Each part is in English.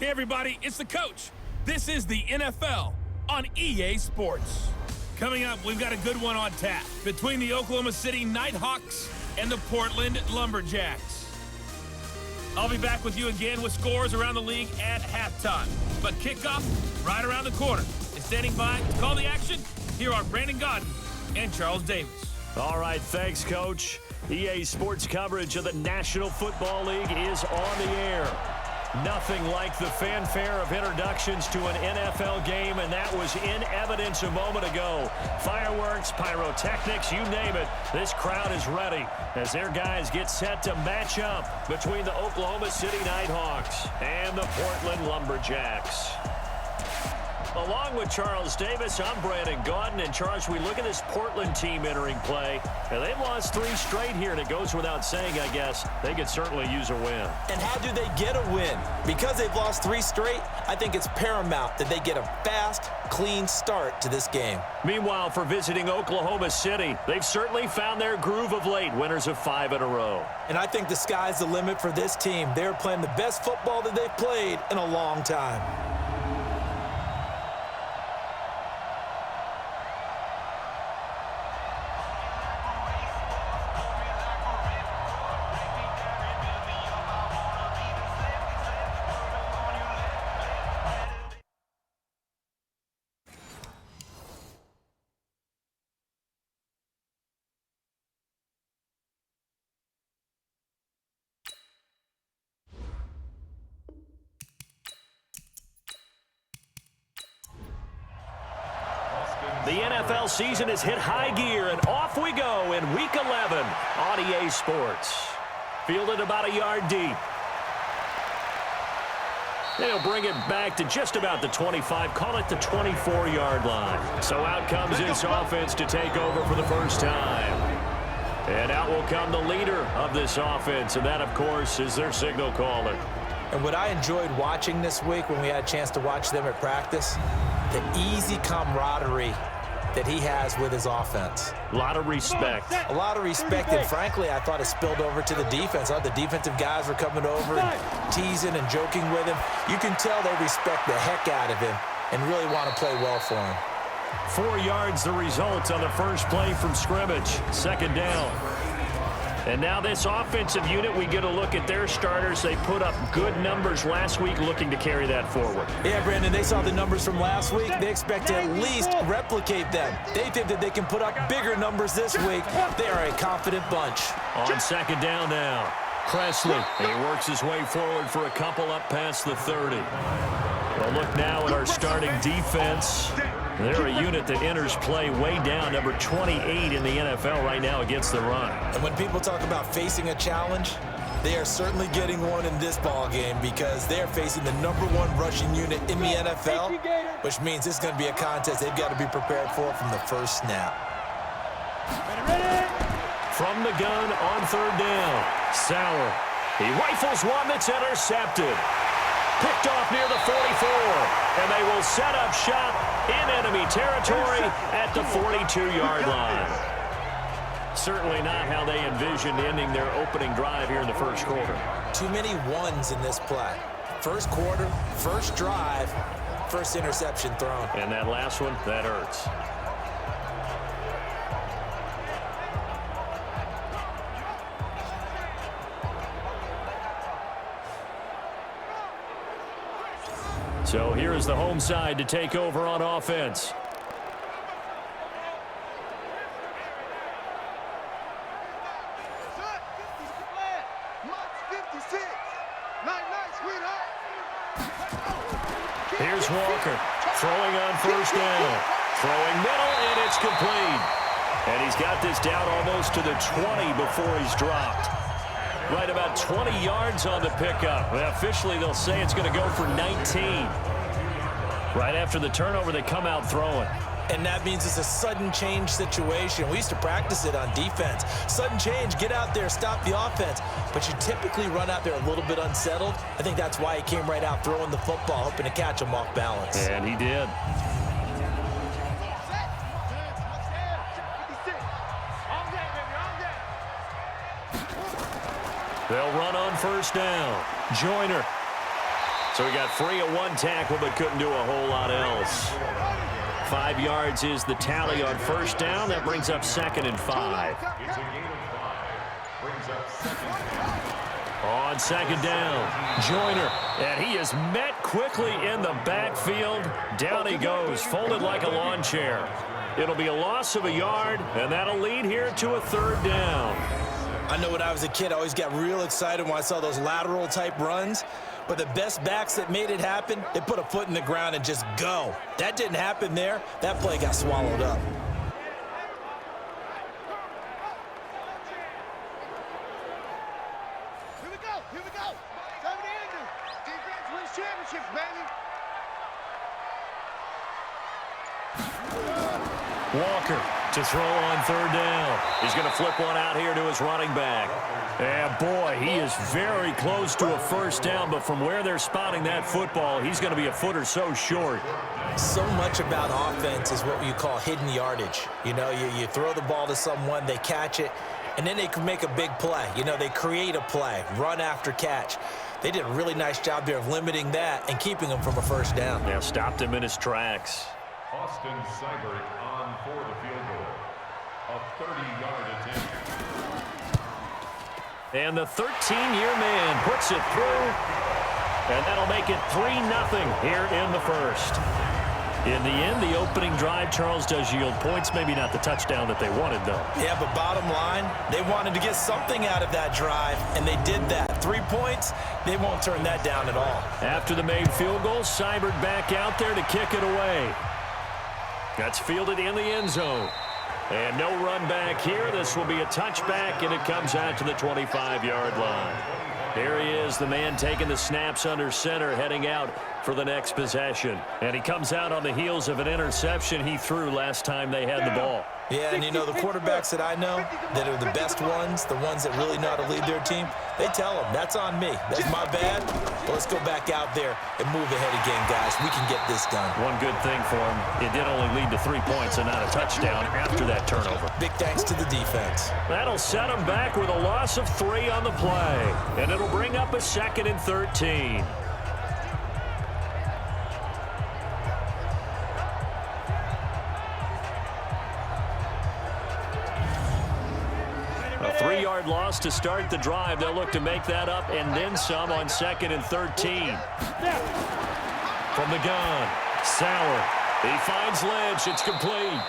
Hey everybody, it's the coach. This is the NFL on EA Sports. Coming up, we've got a good one on tap between the Oklahoma City Nighthawks and the Portland Lumberjacks. I'll be back with you again with scores around the league at halftime. But kickoff right around the corner. And standing by to call the action, here are Brandon Godden and Charles Davis. All right, thanks, Coach. EA Sports coverage of the National Football League is on the air. Nothing like the fanfare of introductions to an NFL game, and that was in evidence a moment ago. Fireworks, pyrotechnics, you name it. This crowd is ready as their guys get set to match up between the Oklahoma City Nighthawks and the Portland Lumberjacks. Along with Charles Davis, I'm Brandon Godden. And Charles, we look at this Portland team entering play, and they've lost 3 straight here, and it goes without saying, I guess, they could certainly use a win. And how do they get a win? Because they've lost 3 straight, I think it's paramount that they get a fast, clean start to this game. Meanwhile, for visiting Oklahoma City, they've certainly found their groove of late, winners of 5 in a row. And I think the sky's the limit for this team. They're playing the best football that they've played in a long time. The NFL season has hit high gear, and off we go in Week 11 on EA Sports. Fielded about a yard deep. They'll bring it back to just about the 25, call it the 24-yard line. So out comes this offense to take over for the first time. And out will come the leader of this offense, and that, of course, is their signal caller. And what I enjoyed watching this week when we had a chance to watch them at practice, the easy camaraderie that he has with his offense. A lot of respect. A lot of respect, and frankly, I thought it spilled over to the defense. The defensive guys were coming over and teasing and joking with him. You can tell they respect the heck out of him and really want to play well for him. 4 yards the result on the first play from scrimmage. Second down. And now this offensive unit, we get a look at their starters. They put up good numbers last week, looking to carry that forward. Yeah, Brandon, they saw the numbers from last week. They expect to at least replicate them. They think that they can put up bigger numbers this week. They are a confident bunch. On second down now, Presley. He works his way forward for a couple up past the 30. Well, look now at our starting defense. They're a unit that enters play way down, number 28 in the NFL right now against the run. And when people talk about facing a challenge, they are certainly getting one in this ball game because they're facing the #1 rushing unit in the NFL, which means this is going to be a contest they've got to be prepared for from the first snap. From the gun on third down, Sauer. He rifles one that's intercepted. Picked off near the 44, and they will set up shop in enemy territory at the 42-yard line. Certainly not how they envisioned ending their opening drive here in the first quarter. Too many ones in this play. First quarter, first drive, first interception thrown. And that last one, that hurts. So here is the home side to take over on offense. Here's Walker throwing on first down. Throwing middle, and it's complete. And he's got this down almost to the 20 before he's dropped. Right about 20 yards on the pickup. Well, officially, they'll say it's going to go for 19. Right after the turnover, they come out throwing. And that means it's a sudden change situation. We used to practice it on defense. Sudden change, get out there, stop the offense. But you typically run out there a little bit unsettled. I think that's why he came right out throwing the football, hoping to catch him off balance. And he did. They'll run on first down. Joyner. So he got free of one tackle but couldn't do a whole lot else. 5 yards is the tally on first down. That brings up 2nd and 5. On 2nd down, Joyner. And he is met quickly in the backfield. Down he goes, folded like a lawn chair. It'll be a loss of a yard, and that'll lead here to a 3rd down. I know when I was a kid, I always got real excited when I saw those lateral type runs. But the best backs that made it happen, they put a foot in the ground and just go. That didn't happen there. That play got swallowed up. Here we go. Here we go. Time to end it. Defense wins championships, baby. Walker to throw on 3rd down. He's going to flip one out here to his running back. And boy, he is very close to a 1st down, but from where they're spotting that football, he's going to be a foot or so short. So much about offense is what you call hidden yardage. You know, you throw the ball to someone, they catch it, and then they can make a big play. You know, they create a play, run after catch. They did a really nice job there of limiting that and keeping him from a 1st down. Yeah, stopped him in his tracks. Austin Seibert on for the field goal. A 30-yard attempt. And the 13-year man puts it through, and that'll make it 3-0 here in the 1st. In the end, the opening drive, Charles, does yield points. Maybe not the touchdown that they wanted, though. Yeah, but bottom line, they wanted to get something out of that drive, and they did that. 3 points, they won't turn that down at all. After the made field goal, Seibert back out there to kick it away. That's fielded in the end zone. And no run back here. This will be a touchback, and it comes out to the 25-yard line. There he is, the man taking the snaps under center, heading out for the next possession. And he comes out on the heels of an interception he threw last time they had the ball. Yeah, and you know, the quarterbacks that I know that are the best ones, the ones that really know how to lead their team, they tell them, that's on me. That's my bad. But let's go back out there and move ahead again, guys. We can get this done. One good thing for him, it did only lead to 3 points and not a touchdown after that turnover. Big thanks to the defense. That'll set him back with a loss of 3 on the play. And it'll bring up a 2nd and 13. A 3-yard loss to start the drive. They'll look to make that up and then some on 2nd and 13. From the gun, Sauer. He finds Lynch. It's complete.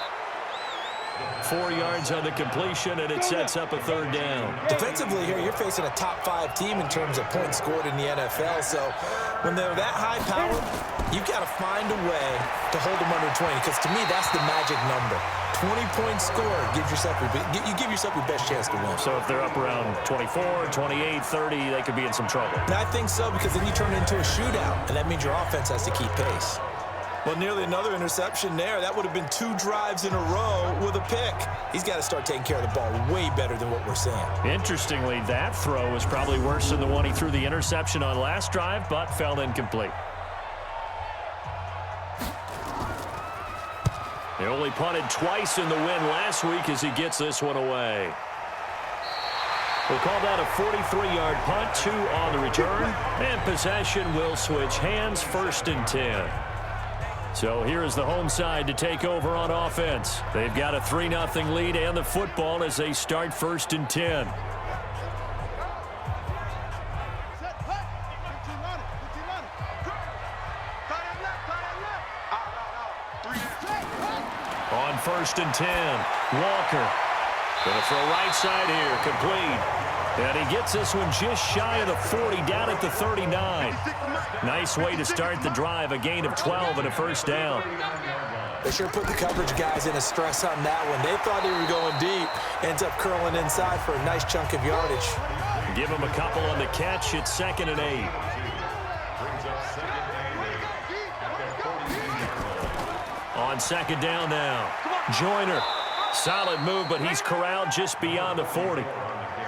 4 yards on the completion, and it sets up a 3rd down. Defensively here, you're facing a top-5 team in terms of points scored in the NFL. So when they're that high-powered, you've got to find a way to hold them under 20, because to me, that's the magic number. 20 points scored gives yourself you give yourself your best chance to win. So if they're up around 24, 28, 30, they could be in some trouble. And I think so, because then you turn it into a shootout, and that means your offense has to keep pace. Well, nearly another interception there. That would have been 2 drives in a row with a pick. He's got to start taking care of the ball way better than what we're seeing. Interestingly, that throw was probably worse than the one he threw the interception on last drive, but fell incomplete. He only punted twice in the win last week as he gets this one away. We'll call that a 43-yard punt, 2 on the return, and possession will switch hands, 1st and 10. So here is the home side to take over on offense. They've got a 3-0 lead and the football as they start 1st and 10. On 1st and 10, Walker. Going to throw right side here, complete. And he gets this one just shy of the 40, down at the 39. Nice way to start the drive, a gain of 12 and a 1st down. They sure put the coverage guys in a stress on that one. They thought they were going deep. Ends up curling inside for a nice chunk of yardage. Give him a couple on the catch. It's 2nd and 8. On 2nd down now, Joyner. Solid move, but he's corralled just beyond the 40.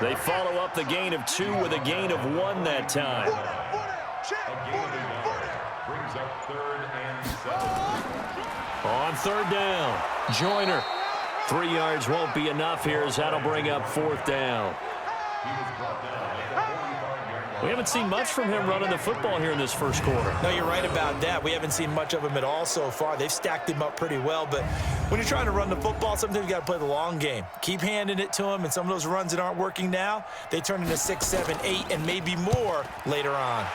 They follow up the gain of 2 with a gain of 1 that time. Brings up 3rd and 7. On 3rd down, Joyner. 3 yards won't be enough here as that'll bring up 4th down. We haven't seen much from him running the football here in this first quarter. No, you're right about that. We haven't seen much of him at all so far. They've stacked him up pretty well, but when you're trying to run the football, sometimes you got to play the long game. Keep handing it to him, and some of those runs that aren't working now, they turn into 6, 7, 8, and maybe more later on.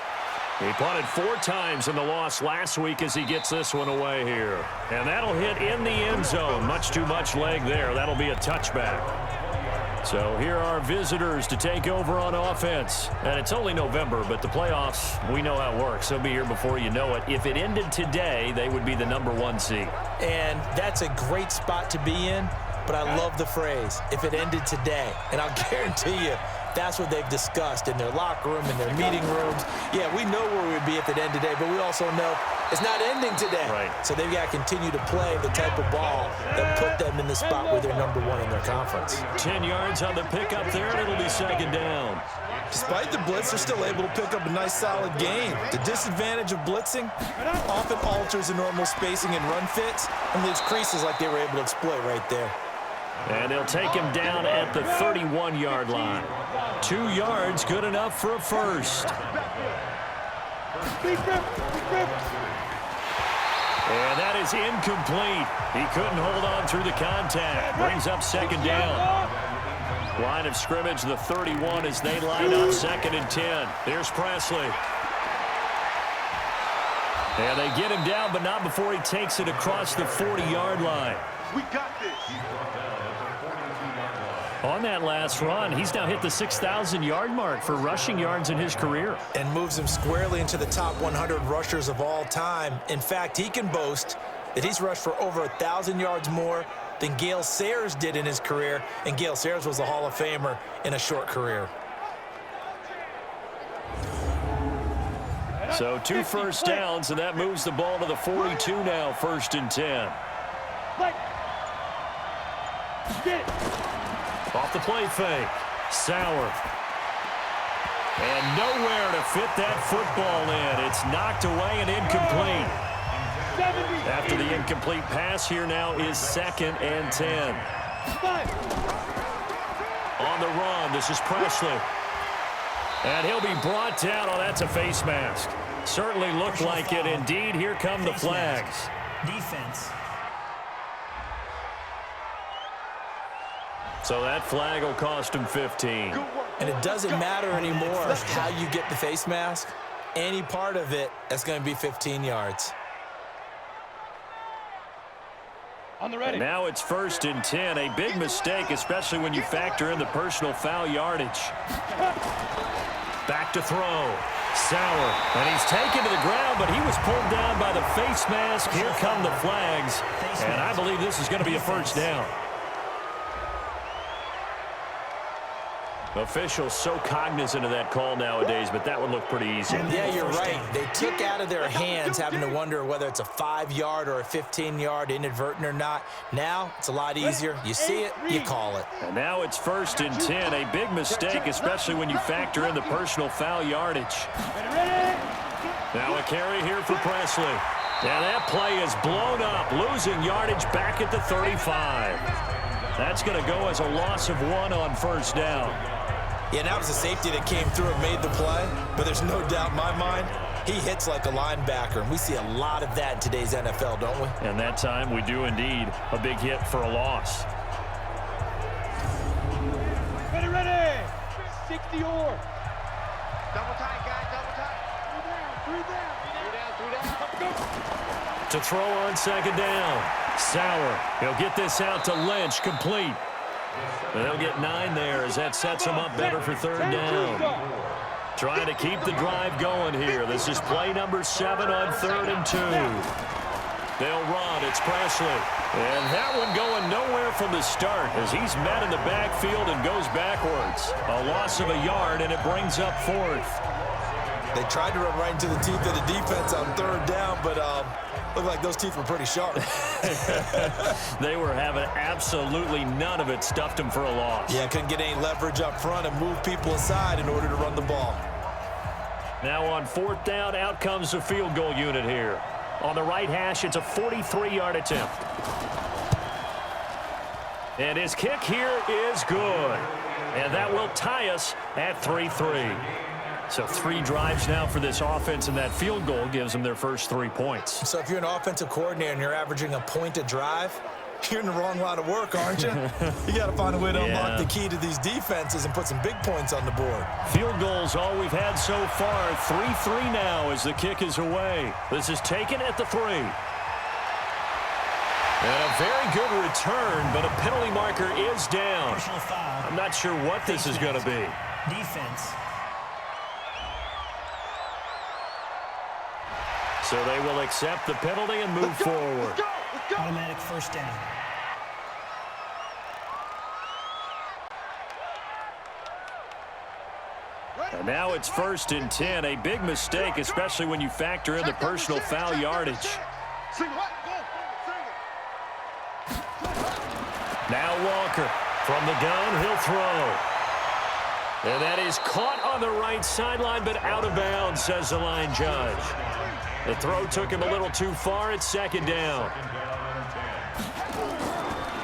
He punted 4 times in the loss last week as he gets this one away here. And that'll hit in the end zone. Much too much leg there. That'll be a touchback. So here are visitors to take over on offense. And it's only November, but the playoffs, we know how it works. They'll be here before you know it. If it ended today, they would be the #1 seed. And that's a great spot to be in, but I love the phrase, if it ended today. And I'll guarantee you, that's what they've discussed in their locker room, in their meeting rooms. Yeah, we know where we would be if it ended today, but we also know it's not ending today. Right. So they've got to continue to play the type of ball that put them in the spot where they're #1 in their conference. 10 yards on the pickup there, and it'll be second down. Despite the blitz, they're still able to pick up a nice, solid gain. The disadvantage of blitzing often alters the normal spacing and run fits and leaves creases like they were able to exploit right there. And they'll take him down at the 31-yard line. 2 yards, good enough for a first. And that is incomplete. He couldn't hold on through the contact. Brings up second down. Line of scrimmage, the 31, as they line up 2nd and 10. Here's Presley. And they get him down, but not before he takes it across the 40-yard line. We got this. On that last run, he's now hit the 6,000-yard mark for rushing yards in his career. And moves him squarely into the top 100 rushers of all time. In fact, he can boast that he's rushed for over 1,000 yards more than Gale Sayers did in his career, and Gale Sayers was a Hall of Famer in a short career. So 2 first downs, and that moves the ball to the 42 now, 1st and 10. Off the play fake. Sauer. And nowhere to fit that football in. It's knocked away and incomplete. After the incomplete pass, here now is 2nd and 10. On the run, this is Presley. And he'll be brought down. Oh, that's a face mask. Certainly looked like it. Indeed, here come the flags. Defense. So that flag will cost him 15. And it doesn't matter anymore how you get the face mask. Any part of it, that's going to be 15 yards. On the ready. And now it's 1st and 10. A big mistake, especially when you factor in the personal foul yardage. Back to throw. Sauer. And he's taken to the ground, but he was pulled down by the face mask. Here come the flags. And I believe this is going to be a first down. Officials so cognizant of that call nowadays, but that would look pretty easy. Yeah, you're right. They took out of their hands having to wonder whether it's a 5-yard or a 15-yard, inadvertent or not. Now, it's a lot easier. You see it, you call it. And now it's 1st and 10. A big mistake, especially when you factor in the personal foul yardage. Now a carry here for Presley. And that play is blown up, losing yardage back at the 35. That's going to go as a loss of 1 on 1st down. Yeah, that was a safety that came through and made the play, but there's no doubt in my mind, he hits like a linebacker, and we see a lot of that in today's NFL, don't we? And that time we do indeed. A big hit for a loss. Ready, ready. 60 or. Double tight, guys, double tight. 3 down. To throw on 2nd down. Sauer. He'll get this out to Lynch, complete. And they'll get 9 there as that sets them up better for 3rd down. Trying to keep the drive going here. This is play number 7 on 3rd and 2. They'll run. It's Presley. And that one going nowhere from the start as he's met in the backfield and goes backwards. A loss of a yard, and it brings up 4th. They tried to run right into the teeth of the defense on 3rd down, but looked like those teeth were pretty sharp. They were having absolutely none of it. Stuffed them for a loss. Yeah, couldn't get any leverage up front and move people aside in order to run the ball. Now on 4th down, out comes the field goal unit here. On the right hash, it's a 43-yard attempt. And his kick here is good. And that will tie us at 3-3. So 3 drives now for this offense, and that field goal gives them their first 3 points. So if you're an offensive coordinator and you're averaging a point a drive, you're in the wrong line of work, aren't you? You got to find a way to unlock the key to these defenses and put some big points on the board. Field goals, all we've had so far. 3-3 now as the kick is away. This is taken at the 3. And a very good return, but a penalty marker is down. I'm not sure what this is going to be. Defense. So they will accept the penalty and move forward. Automatic first down. And now it's 1st and 10. A big mistake, especially when you factor in the personal foul yardage. Now Walker from the gun, he'll throw. And that is caught on the right sideline, but out of bounds, says the line judge. The throw took him a little too far. It's 2nd down.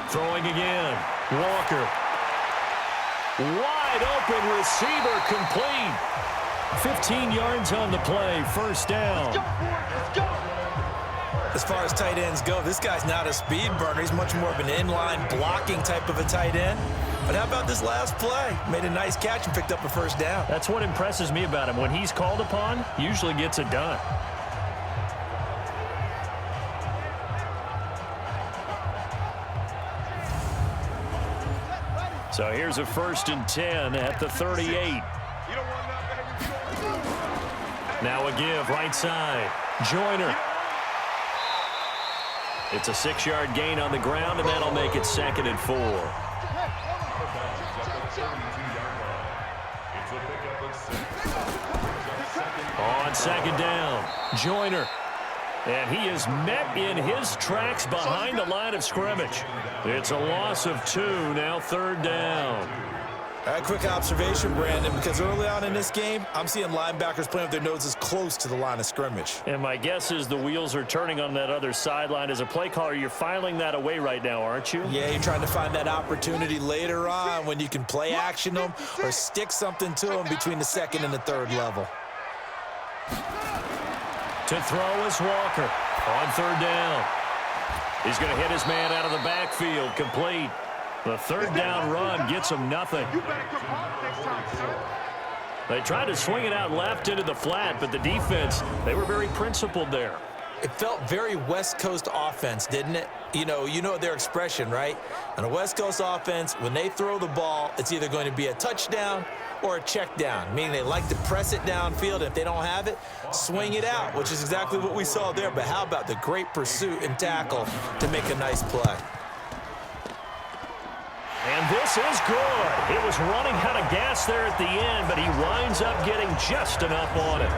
Throwing again. Walker. Wide open receiver, complete. 15 yards on the play, 1st down. As far as tight ends go, this guy's not a speed burner. He's much more of an inline blocking type of a tight end. But how about this last play? Made a nice catch and picked up a 1st down. That's what impresses me about him. When he's called upon, usually gets it done. So here's a 1st and 10 at the 38. Now a give, right side. Joyner. It's a 6-yard gain on the ground, and that'll make it 2nd and 4. On 2nd down, Joyner. And he is met in his tracks behind the line of scrimmage. It's a loss of 2, now 3rd down. All right, quick observation, Brandon, because early on in this game, I'm seeing linebackers playing with their noses close to the line of scrimmage. And my guess is the wheels are turning on that other sideline. As a play caller, you're filing that away right now, aren't you? Yeah, you're trying to find that opportunity later on when you can play action them or stick something to them between the 2nd and the 3rd level. To throw is Walker on 3rd down. He's going to hit his man out of the backfield, complete. The 3rd down run gets him nothing. They tried to swing it out left into the flat, but the defense, they were very principled there. It felt very West Coast offense, didn't it? You know their expression, right? On a West Coast offense, when they throw the ball, it's either going to be a touchdown or a check down, meaning they like to press it downfield, and if they don't have it, swing it out, which is exactly what we saw there. But how about the great pursuit and tackle to make a nice play? And this is good. It was running out of gas there at the end, but he winds up getting just enough on it.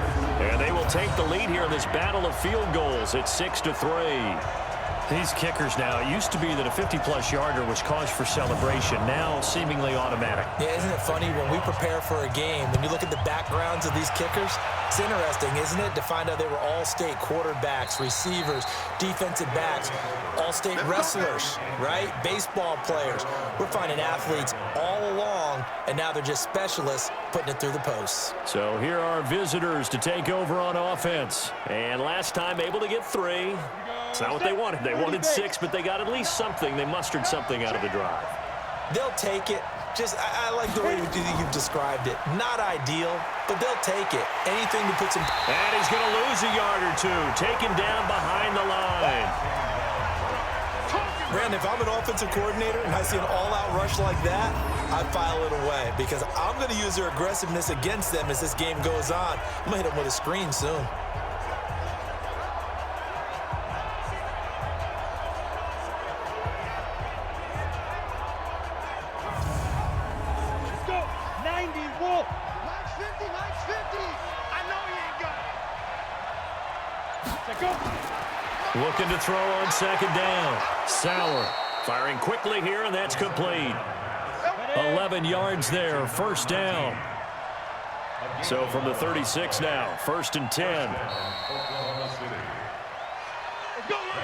And they will take the lead here in this battle of field goals. It's 6-3. These kickers now, it used to be that a 50-plus yarder was cause for celebration. Now seemingly automatic. Yeah, isn't it funny when we prepare for a game, when you look at the backgrounds of these kickers, it's interesting, isn't it, to find out they were all-state quarterbacks, receivers, defensive backs, all-state wrestlers, right? Baseball players. We're finding athletes all along, and now they're just specialists putting it through the posts. So here are visitors to take over on offense. And last time able to get 3. It's not what they wanted. They wanted 6, but they got at least something. They mustered something out of the drive. They'll take it. I like the way you've described it. Not ideal, but they'll take it. Anything to put some... And he's going to lose a yard or 2. Taken down behind the line. Brandon, if I'm an offensive coordinator and I see an all-out rush like that, I file it away because I'm going to use their aggressiveness against them as this game goes on. I'm going to hit them with a screen soon. Looking to throw on 2nd down. Sauer firing quickly here, and that's complete. 11 yards there, 1st down. So from the 36 now, 1st and 10.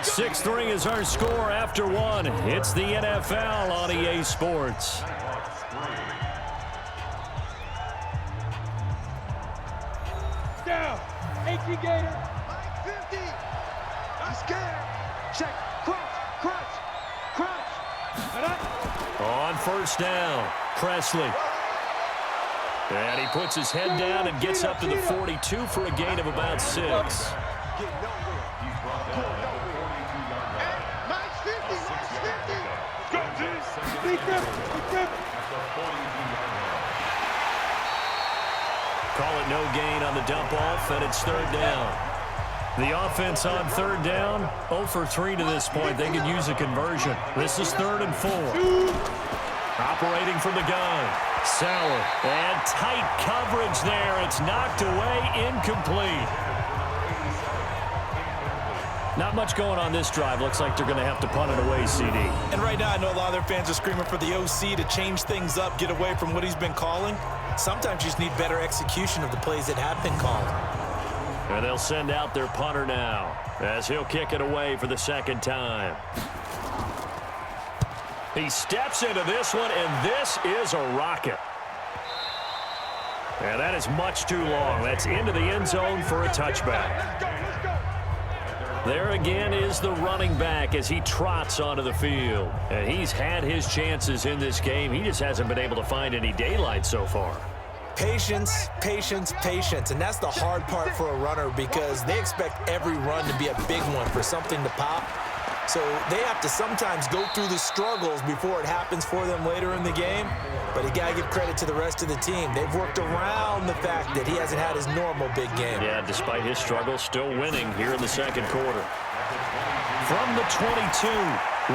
6-3 is our score after 1. It's the NFL on EA Sports. 18 Gator. 50. I'm scared. Check. Crunch. On first down, Presley. And he puts his head down and gets up to the 42 for a gain of about 6. He's brought down at the 42-yard line. Max 50. Call it no gain on the dump off, and it's third down. The offense on third down, 0 for 3 to this point. They could use a conversion. This is 3rd and 4. Operating from the gun. Sauer, and tight coverage there. It's knocked away, incomplete. Not much going on this drive. Looks like they're going to have to punt it away, CD. And right now, I know a lot of their fans are screaming for the OC to change things up, get away from what he's been calling. Sometimes you just need better execution of the plays that have been called. And they'll send out their punter now, as he'll kick it away for the second time. He steps into this one, and this is a rocket. And that is much too long. That's into the end zone for a touchback. There again is the running back as he trots onto the field. And he's had his chances in this game. He just hasn't been able to find any daylight so far. Patience. And that's the hard part for a runner because they expect every run to be a big one for something to pop. So they have to sometimes go through the struggles before it happens for them later in the game. But you got to give credit to the rest of the team. They've worked around the fact that he hasn't had his normal big game. Yeah, despite his struggles, still winning here in the second quarter. From the 22,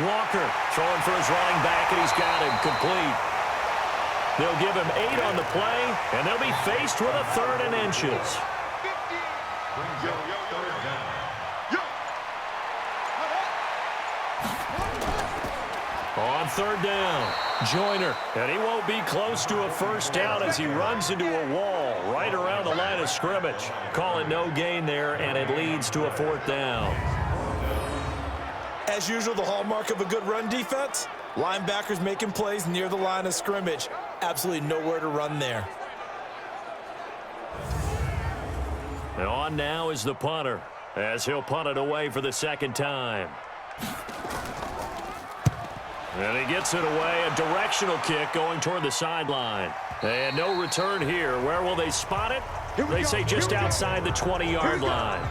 Walker throwing for his running back, and he's got him complete. They'll give him 8 on the play, and they'll be faced with a 3rd and inches. On third down, Joyner, and he won't be close to a first down as he runs into a wall right around the line of scrimmage. Call it no gain there, and it leads to a 4th down. As usual, the hallmark of a good run defense, linebackers making plays near the line of scrimmage. Absolutely nowhere to run there. And on now is the punter, as he'll punt it away for the second time. And he gets it away, a directional kick going toward the sideline. And no return here. Where will they spot it? They say just outside the 20-yard line.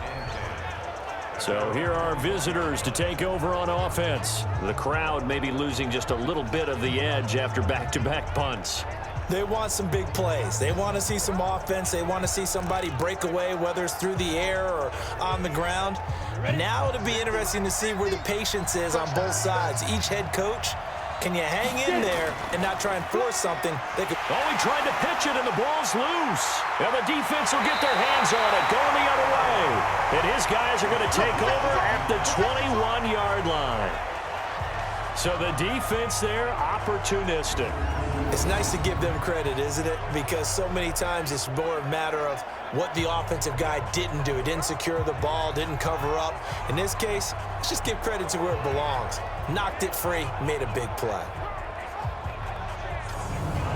So here are visitors to take over on offense. The crowd may be losing just a little bit of the edge after back-to-back punts. They want some big plays. They want to see some offense. They want to see somebody break away, whether it's through the air or on the ground. Now it'll be interesting to see where the patience is on both sides. Each head coach, can you hang in there and not try and force something? They could. Oh, he tried to pitch it, and the ball's loose. And the defense will get their hands on it, going the other way. And his guys are going to take over at the 21-yard line. So the defense there, opportunistic. It's nice to give them credit, isn't it? Because so many times it's more a matter of what the offensive guy didn't do. He didn't secure the ball, didn't cover up. In this case, let's just give credit to where it belongs. Knocked it free, made a big play.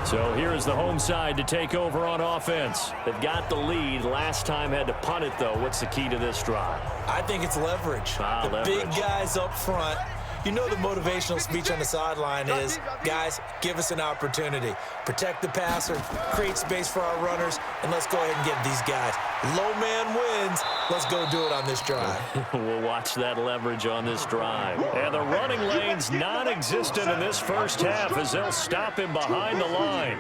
So here is the home side to take over on offense. They've got the lead. Last time had to punt it, though. What's the key to this drive? I think it's leverage. Leverage. Big guys up front. You know the motivational speech on the sideline is, guys, give us an opportunity. Protect the passer, create space for our runners, and let's go ahead and get these guys. Low man wins. Let's go do it on this drive. We'll watch that leverage on this drive. And the running lane's non-existent in this first half as they'll stop him behind the line.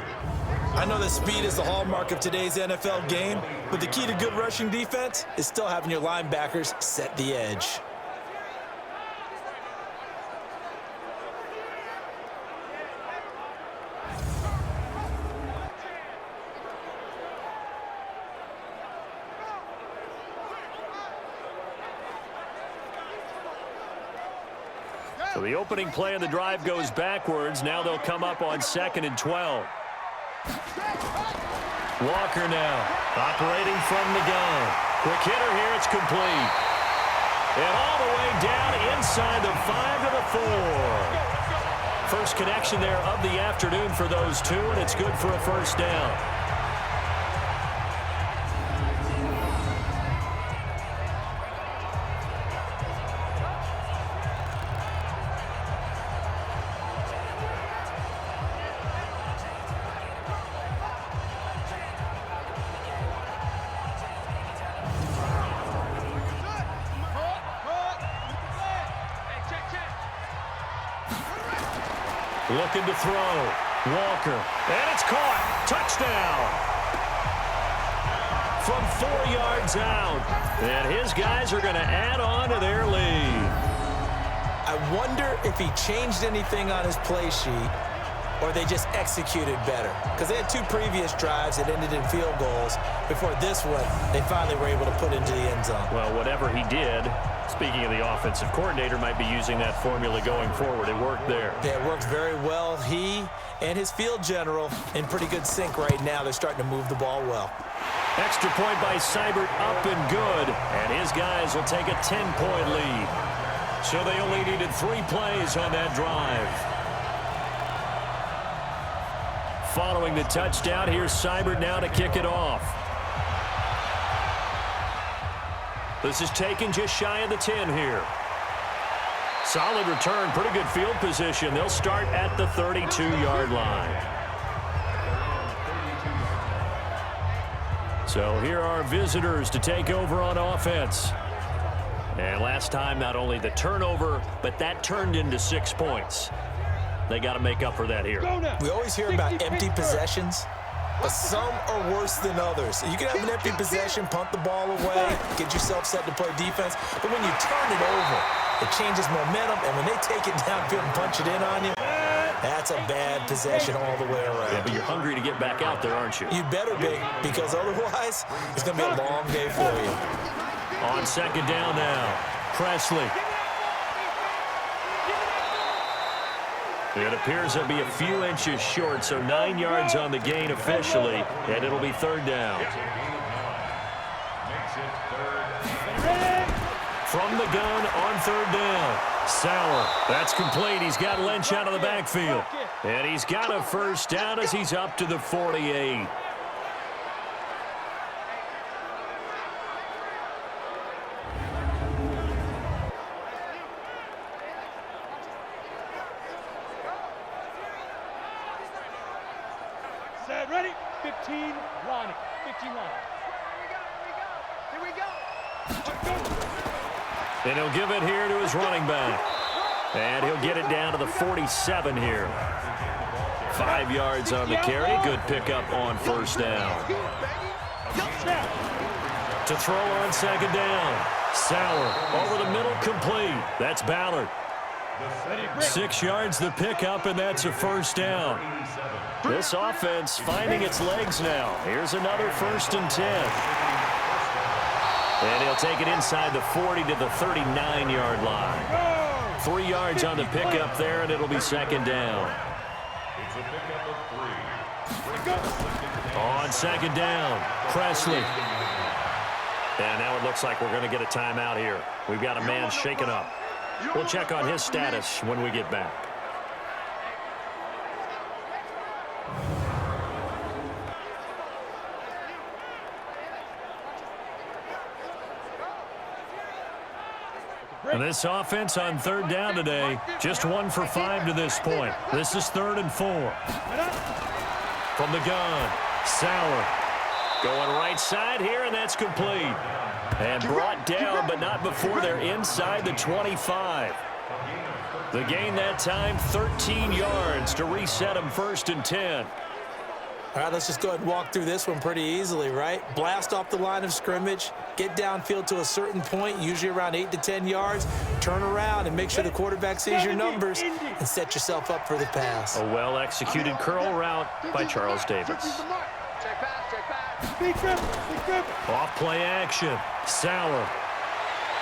I know that speed is the hallmark of today's NFL game, but the key to good rushing defense is still having your linebackers set the edge. So the opening play of the drive goes backwards. Now they'll come up on 2nd and 12. Walker now, operating from the gun. Quick hitter here, it's complete. And all the way down inside the 5 to the 4. First connection there of the afternoon for those two, and it's good for a first down. Looking to throw. Walker. And it's caught. Touchdown. From 4 yards out. And his guys are going to add on to their lead. I wonder if he changed anything on his play sheet or they just executed better. Because they had 2 previous drives that ended in field goals. Before this one, they finally were able to put into the end zone. Well, whatever he did, speaking of the offensive coordinator, might be using that formula going forward. It worked there. Yeah, it worked very well. He and his field general in pretty good sync right now. They're starting to move the ball well. Extra point by Seibert, up and good. And his guys will take a 10-point lead. So they only needed 3 plays on that drive. Following the touchdown, here's Seibert now to kick it off. This is taken just shy of the 10 here. Solid return, pretty good field position. They'll start at the 32-yard line. So here are visitors to take over on offense. And last time, not only the turnover, but that turned into 6 points. They got to make up for that here. We always hear about empty possessions, but some are worse than others. You can have an empty possession, punt the ball away, get yourself set to play defense, but when you turn it over, it changes momentum, and when they take it downfield and punch it in on you, that's a bad possession all the way around. Yeah, but you're hungry to get back out there, aren't you? You better be, because otherwise, it's going to be a long day for you. On second down now, Presley. It appears they'll be a few inches short, so 9 yards on the gain officially, and it'll be third down. From the gun on third down. Sauer, that's complete. He's got Lynch out of the backfield. And he's got a first down as he's up to the 48. Set, ready? 15, line. 15 line. Here we go. And he'll give it here to his running back. And he'll get it down to the 47 here. 5 yards on the carry. Good pickup on first down. To throw on second down. Sauer over the middle, complete. That's Ballard. 6 yards the pickup, and that's a first down. This offense finding its legs now. Here's another 1st and 10. And he'll take it inside the 40 to the 39-yard line. 3 yards on the pickup there, and it'll be second down. On second down, Presley. And now it looks like we're going to get a timeout here. We've got a man shaken up. We'll check on his status when we get back. And this offense on third down today, just 1 for 5 to this point. This is 3rd and 4. From the gun, Sauer going right side here, and that's complete. And brought down, but not before they're inside the 25. The gain that time, 13 yards to reset them 1st and 10. All right, let's just go ahead and walk through this one pretty easily, right? Blast off the line of scrimmage, get downfield to a certain point, usually around 8 to 10 yards, turn around and make sure the quarterback sees your numbers and set yourself up for the pass. A well-executed curl route by Charles Davis. Check back. Big grip. Off play action. Sauer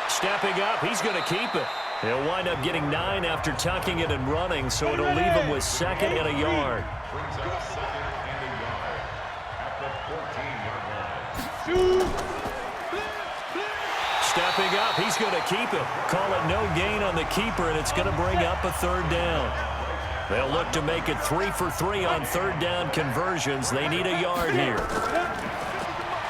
stepping up. He's going to keep it. He'll wind up getting 9 after tucking it and running, so it'll leave him with 2nd and a yard. Brings up 2nd and a yard at the 14-yard line. Stepping up, he's going to keep it. Call it no gain on the keeper, and it's going to bring up a third down. They'll look to make it 3 for 3 on third down conversions. They need a yard here.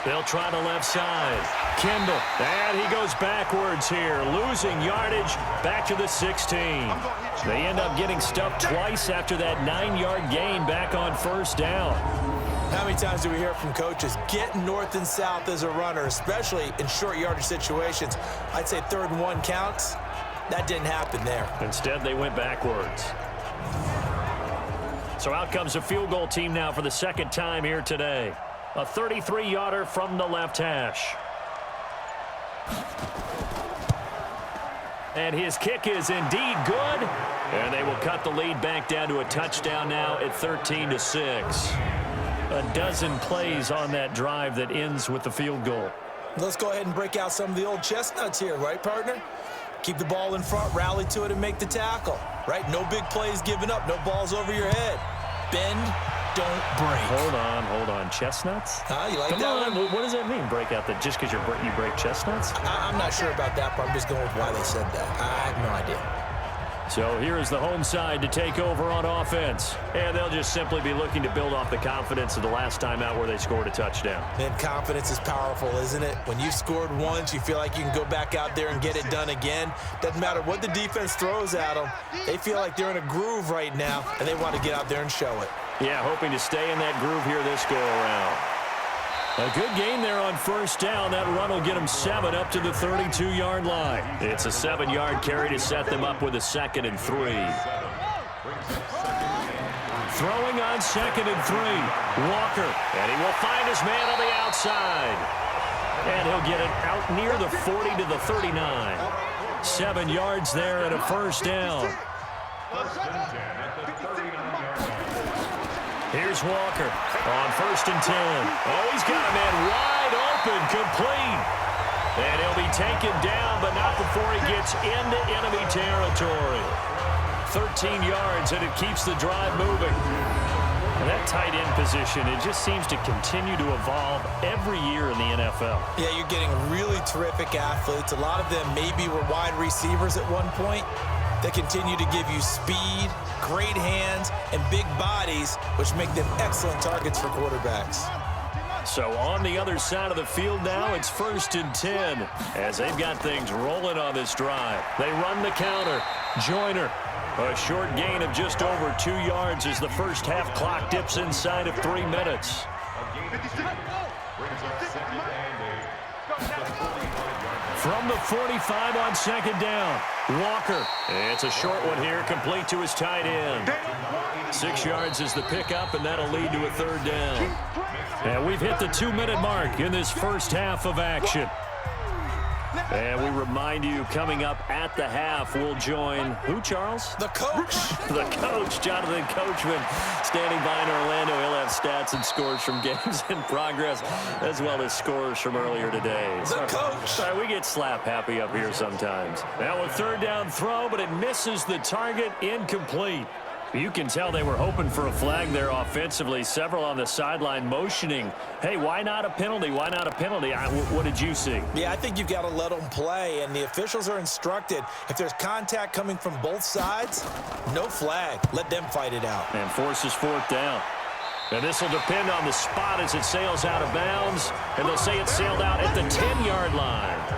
They'll try the left side. Kendall, and he goes backwards here, losing yardage back to the 16. They end up getting stuffed twice after that 9-yard gain back on first down. How many times do we hear from coaches, get north and south as a runner, especially in short yardage situations? I'd say 3rd and 1 counts. That didn't happen there. Instead, they went backwards. So out comes a field goal team now for the second time here today. A 33-yarder from the left hash. And his kick is indeed good. And they will cut the lead back down to a touchdown now at 13-6. A dozen plays on that drive that ends with the field goal. Let's go ahead and break out some of the old chestnuts here, right, partner? Keep the ball in front, rally to it, and make the tackle, right? No big plays given up, no balls over your head. Bend, don't break. Hold on. Chestnuts? You like Come that on. one? What does that mean? Break out just because you break chestnuts? I'm not sure about that, but I'm just going with why they said that. I have no idea. So here is the home side to take over on offense. And they'll just simply be looking to build off the confidence of the last time out where they scored a touchdown. And confidence is powerful, isn't it? When you've scored once, you feel like you can go back out there and get it done again. Doesn't matter what the defense throws at them. They feel like they're in a groove right now, and they want to get out there and show it. Yeah, hoping to stay in that groove here this go-around. A good gain there on first down. That run will get them 7 up to the 32-yard line. It's a 7-yard carry to set them up with a 2nd and 3. Throwing on 2nd and 3. Walker, and he will find his man on the outside. And he'll get it out near the 40 to the 39. 7 yards there and a first down. Here's Walker on 1st and 10. Oh, he's got a man wide open, complete. And he'll be taken down, but not before he gets into enemy territory. 13 yards, and it keeps the drive moving. And that tight end position, it just seems to continue to evolve every year in the NFL. Yeah, you're getting really terrific athletes. A lot of them maybe were wide receivers at one point. They continue to give you speed, great hands, and big bodies, which make them excellent targets for quarterbacks. So on the other side of the field now, it's 1st and 10 as they've got things rolling on this drive. They run the counter. Joyner, a short gain of just over 2 yards as the first half clock dips inside of 3 minutes. From the 45 on 2nd down, Walker. It's a short one here, complete to his tight end. 6 yards is the pickup, and that'll lead to a 3rd down. And we've hit the 2-minute mark in this first half of action. And we remind you, coming up at the half, we'll join who, Charles? The coach. The coach, Jonathan Coachman, standing by in Orlando. He'll have stats and scores from games in progress, as well as scores from earlier today. The coach. Sorry, we get slap happy up here sometimes. Now a 3rd down throw, but it misses the target, incomplete. You can tell they were hoping for a flag there offensively. Several on the sideline motioning, hey, why not a penalty? Why not a penalty? What did you see? Yeah, I think you've got to let them play, and the officials are instructed. If there's contact coming from both sides, no flag. Let them fight it out. And forces 4th down. And this will depend on the spot as it sails out of bounds. And they'll say it sailed out at the 10-yard line.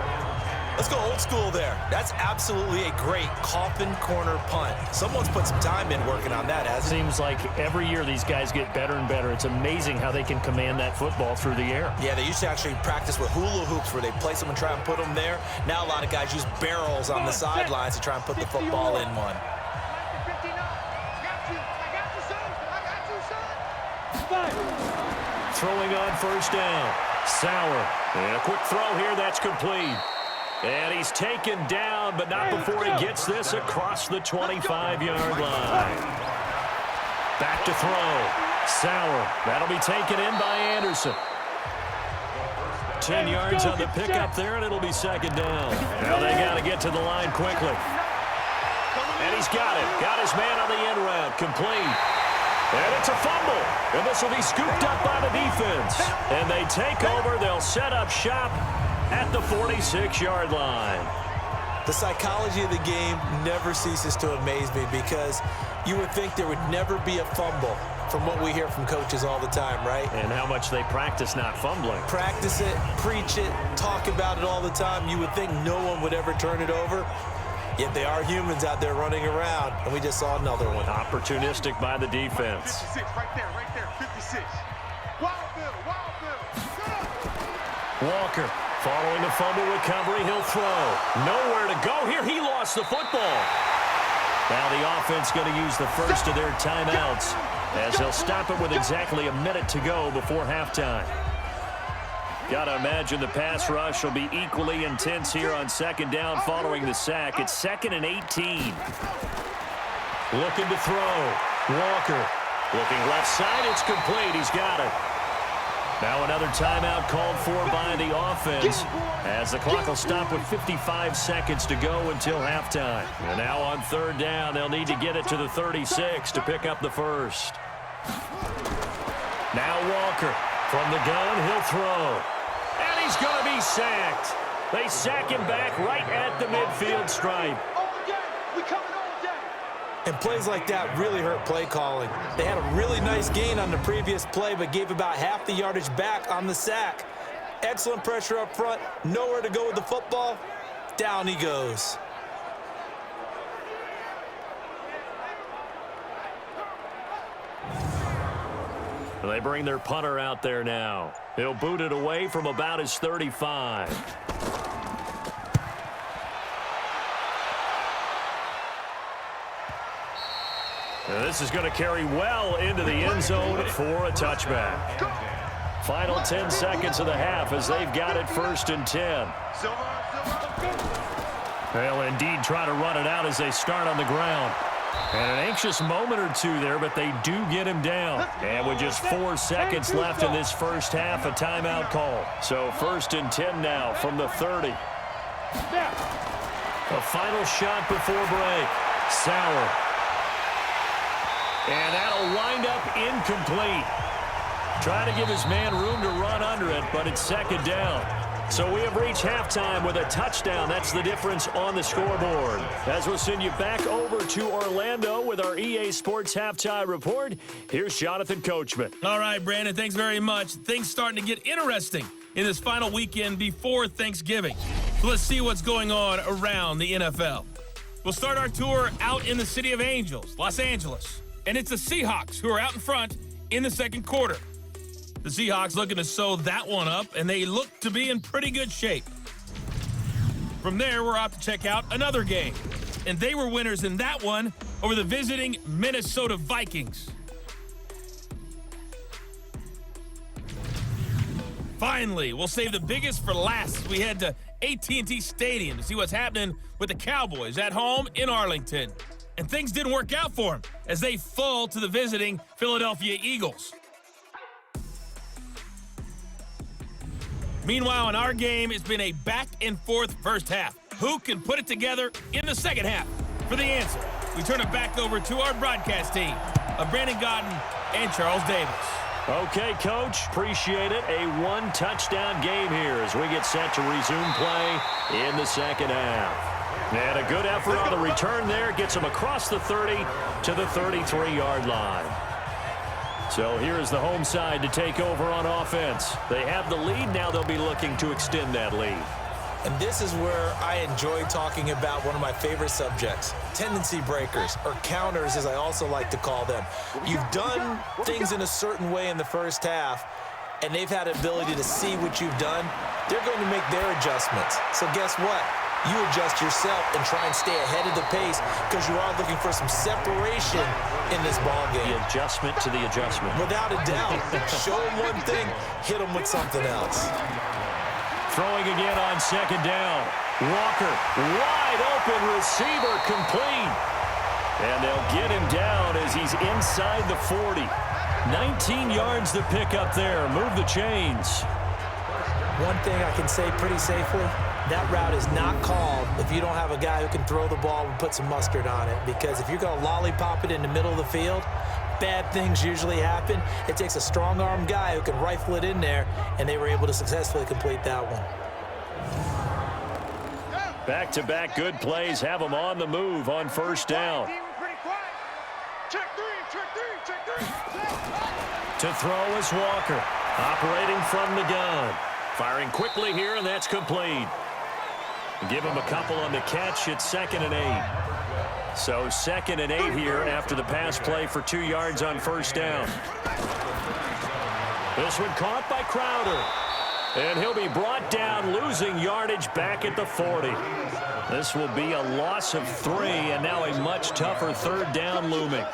Let's go old school there. That's absolutely a great coffin corner punt. Someone's put some time in working on that, hasn't it? Seems like every year these guys get better and better. It's amazing how they can command that football through the air. Yeah, they used to actually practice with hula hoops where they place them and try and put them there. Now a lot of guys use barrels on the sidelines to try and put the football in one. Throwing on 1st down. Sauer. And a quick throw here. That's complete. And he's taken down, but not before he gets this across the 25-yard line. Back to throw. Sauer. That'll be taken in by Anderson. 10 yards on the pickup there, and it'll be 2nd down. Now they got to get to the line quickly. And he's got it. Got his man on the end route. Complete. And it's a fumble. And this will be scooped up by the defense. And they take over. They'll set up shop at the 46-yard line. The psychology of the game never ceases to amaze me because you would think there would never be a fumble from what we hear from coaches all the time, right? And how much they practice not fumbling. Practice it, preach it, talk about it all the time. You would think no one would ever turn it over. Yet they are humans out there running around, and we just saw another one. Opportunistic by the defense. 56, right there, 56. Wild Bill. Walker, following the fumble recovery, he'll throw. Nowhere to go here. He lost the football. Now the offense going to use the first of their timeouts as they'll stop it with exactly a minute to go before halftime. Got to imagine the pass rush will be equally intense here on second down following the sack. It's 2nd and 18. Looking to throw. Walker looking left side. It's complete. He's got it. Now another timeout called for by the offense as the clock will stop with 55 seconds to go until halftime. And now on third down, they'll need to get it to the 36 to pick up the first. Now Walker from the gun. He'll throw. And he's going to be sacked. They sack him back right at the midfield stripe. And plays like that really hurt play calling. They had a really nice gain on the previous play, but gave about half the yardage back on the sack. Excellent pressure up front. Nowhere to go with the football. Down he goes. They bring their punter out there now. He'll boot it away from about his 35. Now this is going to carry well into the end zone for a touchback. Final 10 seconds of the half as they've got it 1st and 10. They'll indeed try to run it out as they start on the ground. And an anxious moment or two there, but they do get him down. And with just 4 seconds left in this first half, a timeout call. So 1st and 10 now from the 30. A final shot before break. Sauer. And that'll wind up incomplete. Trying to give his man room to run under it, but it's 2nd down. So we have reached halftime with a touchdown. That's the difference on the scoreboard. As we'll send you back over to Orlando with our EA Sports Halftime Report, here's Jonathan Coachman. All right, Brandon, thanks very much. Things starting to get interesting in this final weekend before Thanksgiving. So let's see what's going on around the NFL. We'll start our tour out in the City of Angels, Los Angeles. And it's the Seahawks who are out in front in the second quarter. The Seahawks looking to sew that one up, and they look to be in pretty good shape. From there, we're off to check out another game. And they were winners in that one over the visiting Minnesota Vikings. Finally, we'll save the biggest for last as we head to AT&T Stadium to see what's happening with the Cowboys at home in Arlington. And things didn't work out for them as they fall to the visiting Philadelphia Eagles. Meanwhile, in our game, it's been a back-and-forth first half. Who can put it together in the second half? For the answer, we turn it back over to our broadcast team of Brandon Godden and Charles Davis. Okay, Coach, appreciate it. A one-touchdown game here as we get set to resume play in the second half. And a good effort on the return there. Gets them across the 30 to the 33-yard line. So here is the home side to take over on offense. They have the lead. Now they'll be looking to extend that lead. And this is where I enjoy talking about one of my favorite subjects, tendency breakers, or counters as I also like to call them. You've done things in a certain way in the first half, and they've had the ability to see what you've done. They're going to make their adjustments. So guess what? You adjust yourself and try and stay ahead of the pace because you are looking for some separation in this ball game. The adjustment to the adjustment. Without a doubt. Show them one thing, hit them with something else. Throwing again on second down. Walker, wide open receiver, complete. And they'll get him down as he's inside the 40. 19 yards to pick up there. Move the chains. One thing I can say pretty safely, that route is not called if you don't have a guy who can throw the ball and put some mustard on it. Because if you're going to lollipop it in the middle of the field, bad things usually happen. It takes a strong-arm guy who can rifle it in there, and they were able to successfully complete that one. Back-to-back good plays have them on the move on first down. To throw is Walker, operating from the gun. Firing quickly here, and that's complete. Give him a couple on the catch. It's 2nd and 8. So 2nd and 8 here after the pass play for 2 yards on first down. This one caught by Crowder. And he'll be brought down, losing yardage back at the 40. This will be a loss of 3, and now a much tougher third down looming.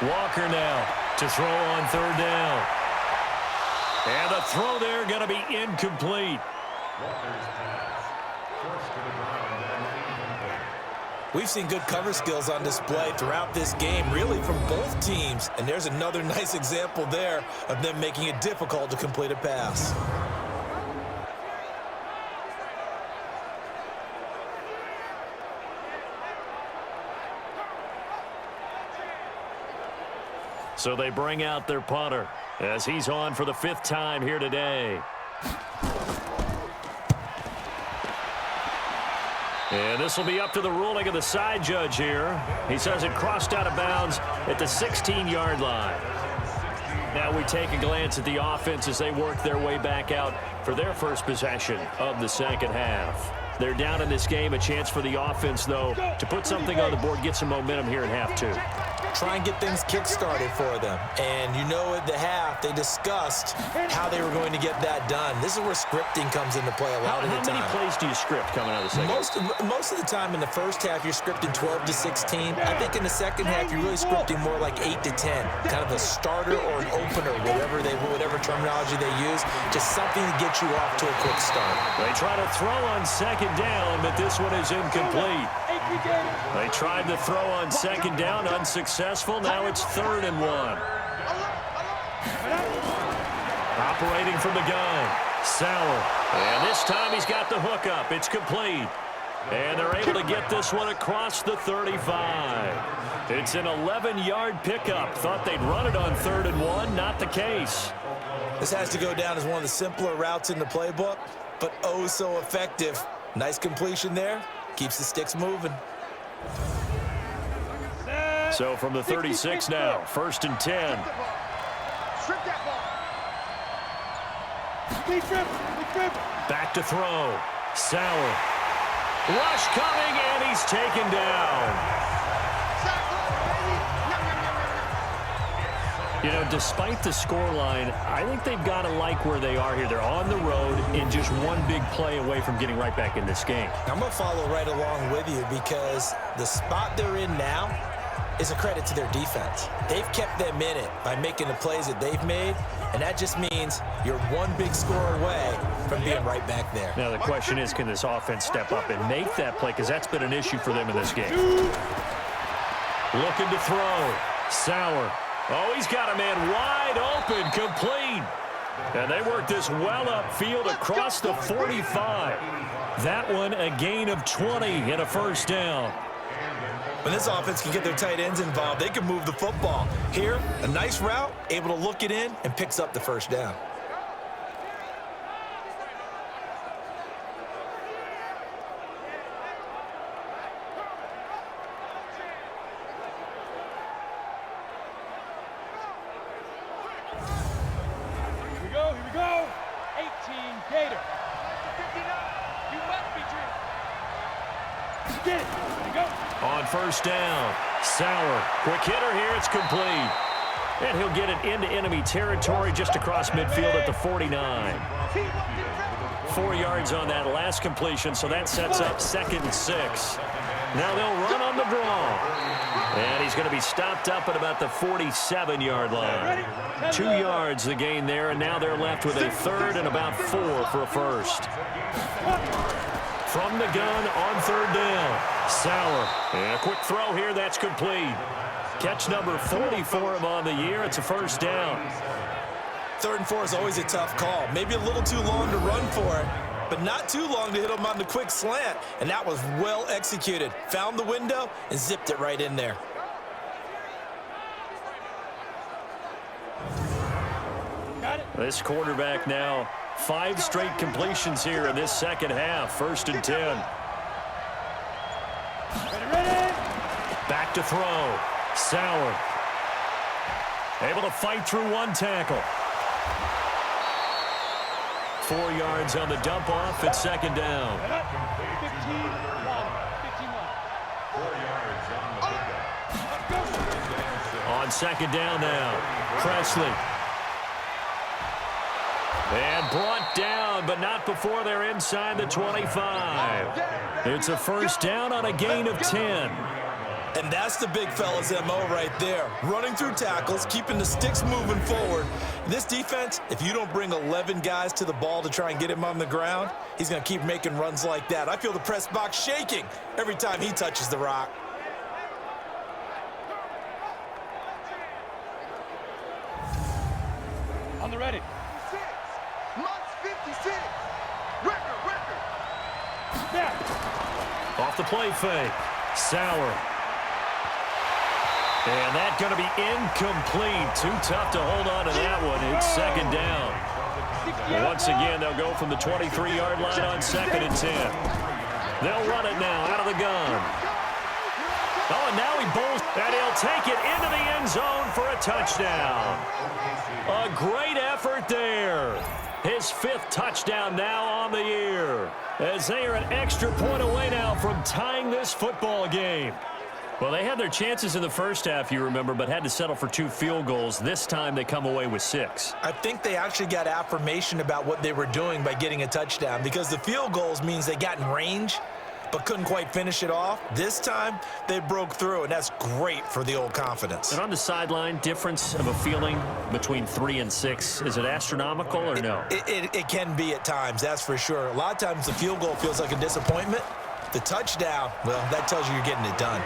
Walker now to throw on third down. And the throw there going to be incomplete. We've seen good cover skills on display throughout this game, really from both teams. And there's another nice example there of them making it difficult to complete a pass. So they bring out their punter as he's on for the 5th time here today. And this will be up to the ruling of the side judge here. He says it crossed out of bounds at the 16-yard line. Now we take a glance at the offense as they work their way back out for their first possession of the second half. They're down in this game. A chance for the offense, though, to put something on the board, get some momentum here in half 2. Try and get things kick-started for them. And you know at the half, they discussed how they were going to get that done. This is where scripting comes into play a lot of the time. How many plays do you script coming out of the second? Most of the time in the first half, you're scripting 12 to 16. I think in the second half, you're really scripting more like 8 to 10. Kind of a starter or an opener, whatever terminology they use. Just something to get you off to a quick start. They try to throw on second down, but this one is incomplete. They tried to throw on second down, unsuccessful. Now it's 3rd and 1. Operating from the gun, Sauer. And this time he's got the hook up. It's complete. And they're able to get this one across the 35. It's an 11-yard pickup. Thought they'd run it on 3rd and 1. Not the case. This has to go down as one of the simpler routes in the playbook, but oh so effective. Nice completion there. Keeps the sticks moving. So from the 36 now, 1st and 10. Back to throw. Sauer. Rush coming, and he's taken down. You know, despite the scoreline, I think they've got to like where they are here. They're on the road and just one big play away from getting right back in this game. I'm going to follow right along with you because the spot they're in now is a credit to their defense. They've kept them in it by making the plays that they've made, and that just means you're one big score away from being right back there. Now the question is, can this offense step up and make that play, because that's been an issue for them in this game. Looking to throw. Sauer. Oh, he's got a man wide open, complete. And they work this well upfield across the 45. That one a gain of 20 and a 1st down. When this offense can get their tight ends involved, they can move the football. Here, a nice route, able to look it in, and picks up the 1st down. Here we go. 18 Gator. 59. You must be true. Get it. Here we go. On 1st down, Sauer. Quick hitter here. It's complete. And he'll get it into enemy territory just across midfield at the 49. 4 yards on that last completion, so that sets up 2nd and 6. Now they'll run on the draw. And he's going to be stopped up at about the 47-yard line. 2 yards the gain there, and now they're left with a 3rd and about 4 for a 1st. From the gun on 3rd down, Sauer. And a quick throw here, that's complete. Catch number 40 for him on the year. It's a 1st down. 3rd and 4 is always a tough call. Maybe a little too long to run for it, but not too long to hit him on the quick slant. And that was well executed. Found the window and zipped it right in there. This quarterback now 5 straight completions here in this second half. 1st and 10. Ready. Back to throw. Sauer. Able to fight through 1 tackle. 4 yards on the dump off at 2nd down. 15 long. 15 long. 4 yards on the pickup. On 2nd down now. Presley. And brought down, but not before they're inside the 25. It's a 1st down on a gain of 10. And that's the big fella's MO right there. Running through tackles, keeping the sticks moving forward. This defense, if you don't bring 11 guys to the ball to try and get him on the ground, he's going to keep making runs like that. I feel the press box shaking every time he touches the rock. On the ready. 56. Record. Snap. Off the play fake. Sauer. And that's going to be incomplete. Too tough to hold on to that one. It's 2nd down. Once again, they'll go from the 23-yard line on 2nd and 10. They'll run it now out of the gun. Oh, and now he bowls, and he'll take it into the end zone for a touchdown. A great effort there. His 5th touchdown now on the year, as they are an extra point away now from tying this football game. Well, they had their chances in the first half, you remember, but had to settle for 2 field goals. This time they come away with 6. I think they actually got affirmation about what they were doing by getting a touchdown, because the field goals means they got in range but couldn't quite finish it off. This time, they broke through, and that's great for the old confidence. And on the sideline, difference of a feeling between 3 and 6, is it astronomical or no? It can be at times, that's for sure. A lot of times the field goal feels like a disappointment. The touchdown, well, that tells you you're getting it done.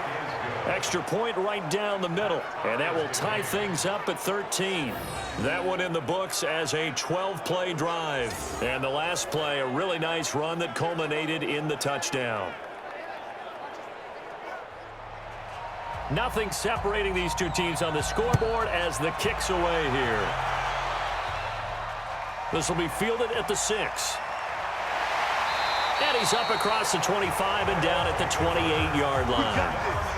Extra point right down the middle, and that will tie things up at 13. That one in the books as a 12-play drive. And the last play, a really nice run that culminated in the touchdown. Nothing separating these 2 teams on the scoreboard as the kick's away here. This will be fielded at the 6. And he's up across the 25 and down at the 28-yard line.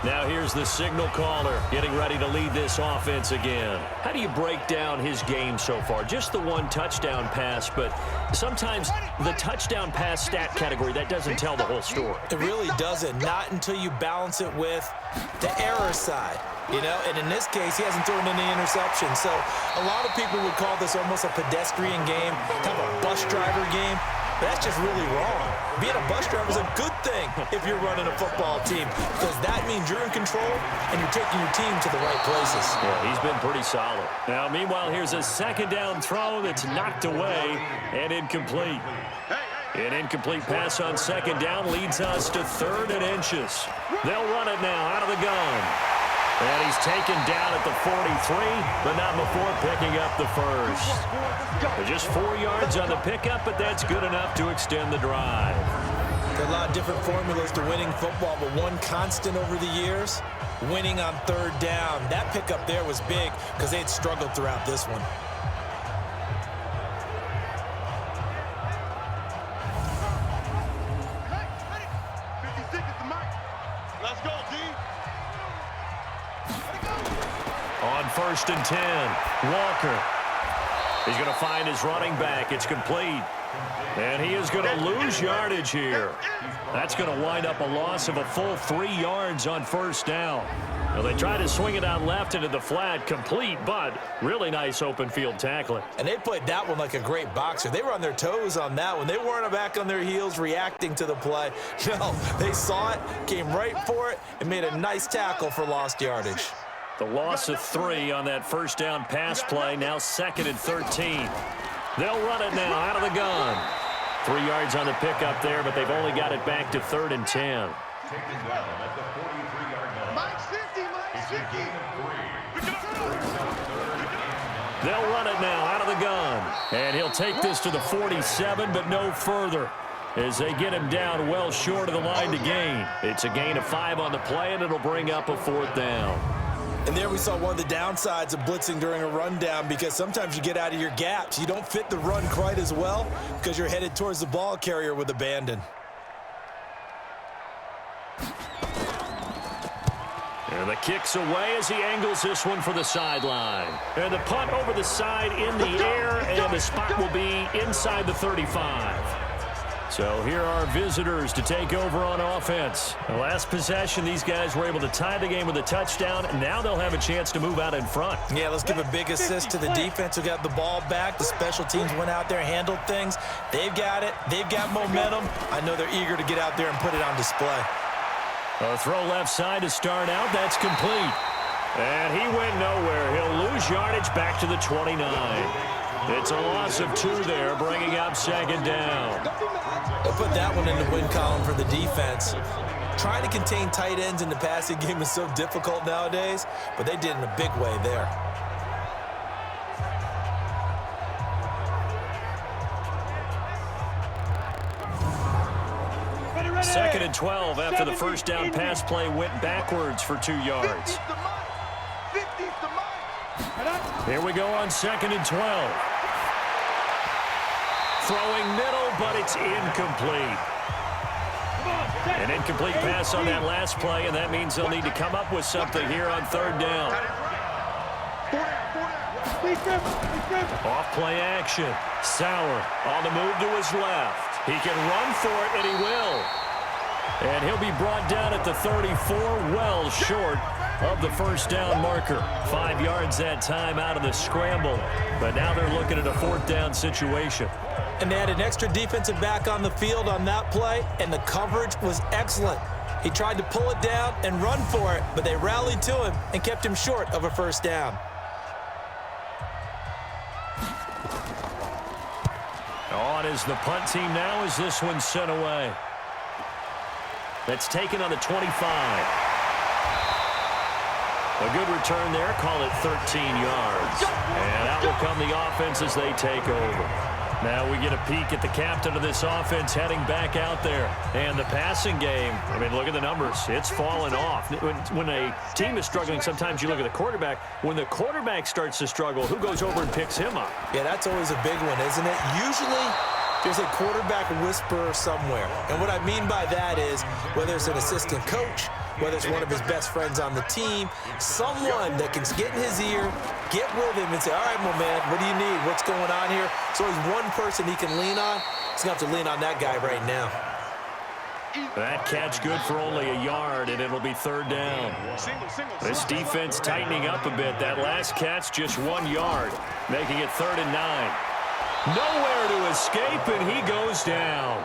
Now here's the signal caller getting ready to lead this offense again. How do you break down his game so far? Just the 1 touchdown pass, but sometimes the touchdown pass stat category, that doesn't tell the whole story. It really doesn't, not until you balance it with the error side. You know, and in this case, he hasn't thrown any interceptions. So a lot of people would call this almost a pedestrian game, kind of a bus driver game. But that's just really wrong. Being a bus driver is a good thing if you're running a football team, because that means you're in control and you're taking your team to the right places. Yeah, he's been pretty solid. Now, meanwhile, here's a 2nd down throw that's knocked away and incomplete. An incomplete pass on 2nd down leads us to 3rd and inches. They'll run it now out of the gun. And he's taken down at the 43, but not before picking up the 1st. Just 4 yards on the pickup, but that's good enough to extend the drive. There are a lot of different formulas to winning football, but one constant over the years, winning on 3rd down. That pickup there was big because they had struggled throughout this one. Let's go, D. On 1st and 10, Walker. He's going to find his running back. It's complete. And he is going to lose yardage here. That's going to wind up a loss of a full 3 yards on 1st down. Well, they try to swing it out left into the flat, complete, but really nice open field tackling. And they played that one like a great boxer. They were on their toes on that one. They weren't back on their heels reacting to the play. No, they saw it, came right for it, and made a nice tackle for lost yardage. The loss of 3 on that 1st down pass play, now 2nd and 13. They'll run it now out of the gun. 3 yards on the pickup there, but they've only got it back to 3rd and 10. Taken down at the 43-yard line. Mike 50, Mike 50. They'll run it now out of the gun. And he'll take this to the 47, but no further, as they get him down well short of the line to gain. It's a gain of 5 on the play, and it'll bring up a 4th down. And there we saw one of the downsides of blitzing during a rundown, because sometimes you get out of your gaps. You don't fit the run quite as well because you're headed towards the ball carrier with abandon. And the kick's away as he angles this one for the sideline. And the punt over the side in the air, and the spot will be inside the 35. So here are visitors to take over on offense. The last possession, these guys were able to tie the game with a touchdown, and now they'll have a chance to move out in front. Yeah, let's give a big assist to the defense who got the ball back. The special teams went out there, handled things. They've got it. They've got momentum. I know they're eager to get out there and put it on display. A throw left side to start out. That's complete. And he went nowhere. He'll lose yardage back to the 29. It's a loss of 2 there, bringing up second down. They'll put that one in the win column for the defense. Trying to contain tight ends in the passing game is so difficult nowadays, but they did in a big way there. Second and 12 after the first down pass play went backwards for 2 yards. Here we go on second and 12. Throwing middle, but it's incomplete. An incomplete pass on that last play, and that means they'll need to come up with something here on third down. Off play action. Sauer on the move to his left. He can run for it, and he will. And he'll be brought down at the 34, well short of the first down marker. 5 yards that time out of the scramble. But now they're looking at a fourth down situation. And they had an extra defensive back on the field on that play, and the coverage was excellent. He tried to pull it down and run for it, but they rallied to him and kept him short of a first down. On is the punt team now as this one's sent away. That's taken on the 25. A good return there. Call it 13 yards. And out will come the offense as they take over. Now we get a peek at the captain of this offense heading back out there. And the passing game, I mean, look at the numbers. It's fallen off. When a team is struggling, sometimes you look at the quarterback. When the quarterback starts to struggle, who goes over and picks him up? Yeah, that's always a big one, isn't it? Usually there's a quarterback whisperer somewhere. And what I mean by that is whether it's an assistant coach, whether it's one of his best friends on the team, someone that can get in his ear, get with him and say, all right, my man, what do you need? What's going on here? So he's one person he can lean on. He's going to have to lean on that guy right now. That catch good for only a yard, and it'll be third down. This defense tightening up a bit. That last catch just 1 yard, making it 3rd and 9. Nowhere to escape, and he goes down.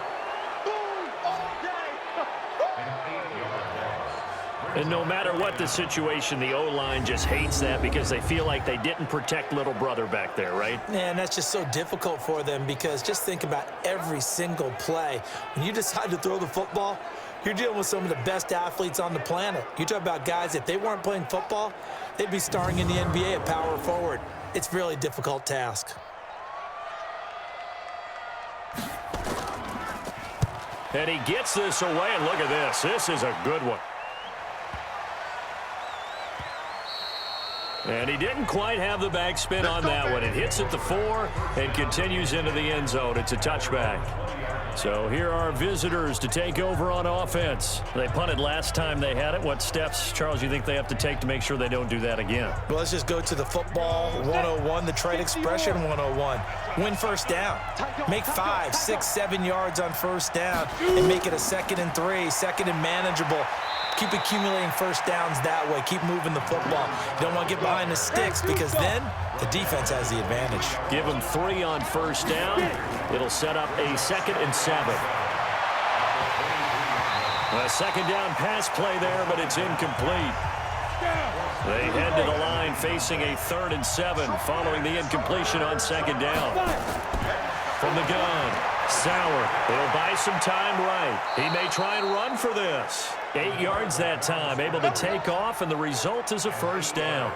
And no matter what the situation, the O-line just hates that because they feel like they didn't protect little brother back there, right? Yeah, and that's just so difficult for them because just think about every single play. When you decide to throw the football, you're dealing with some of the best athletes on the planet. You talk about guys, if they weren't playing football, they'd be starring in the NBA at power forward. It's a really difficult task. And he gets this away, and look at this. This is a good one. And he didn't quite have the backspin on that one. It hits at the 4 and continues into the end zone. It's a touchback. So here are visitors to take over on offense. They punted last time they had it. What steps, Charles, you think they have to take to make sure they don't do that again? Well, let's just go to the football 101, the trade expression 101. Win first down. Make 5, 6, 7 yards on first down and make it a 2nd and 3, 2nd and manageable. Keep accumulating first downs that way. Keep moving the football. You don't want to get behind the sticks because then the defense has the advantage. Give them 3 on first down. It'll set up a 2nd and 7. A second down pass play there, but it's incomplete. They head to the line facing a 3rd and 7 following the incompletion on second down. From the gun, Sauer. He'll buy some time right. He may try and run for this. 8 yards that time, able to take off, and the result is a first down.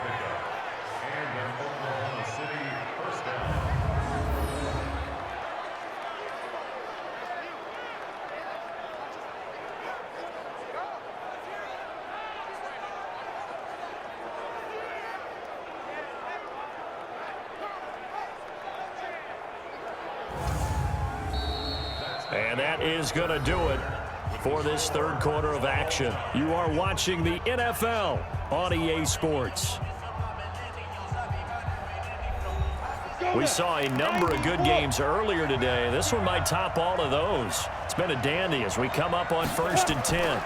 And that is going to do it for this third quarter of action. You are watching the NFL on EA Sports. We saw a number of good games earlier today. This one might top all of those. It's been a dandy as we come up on 1st and 10.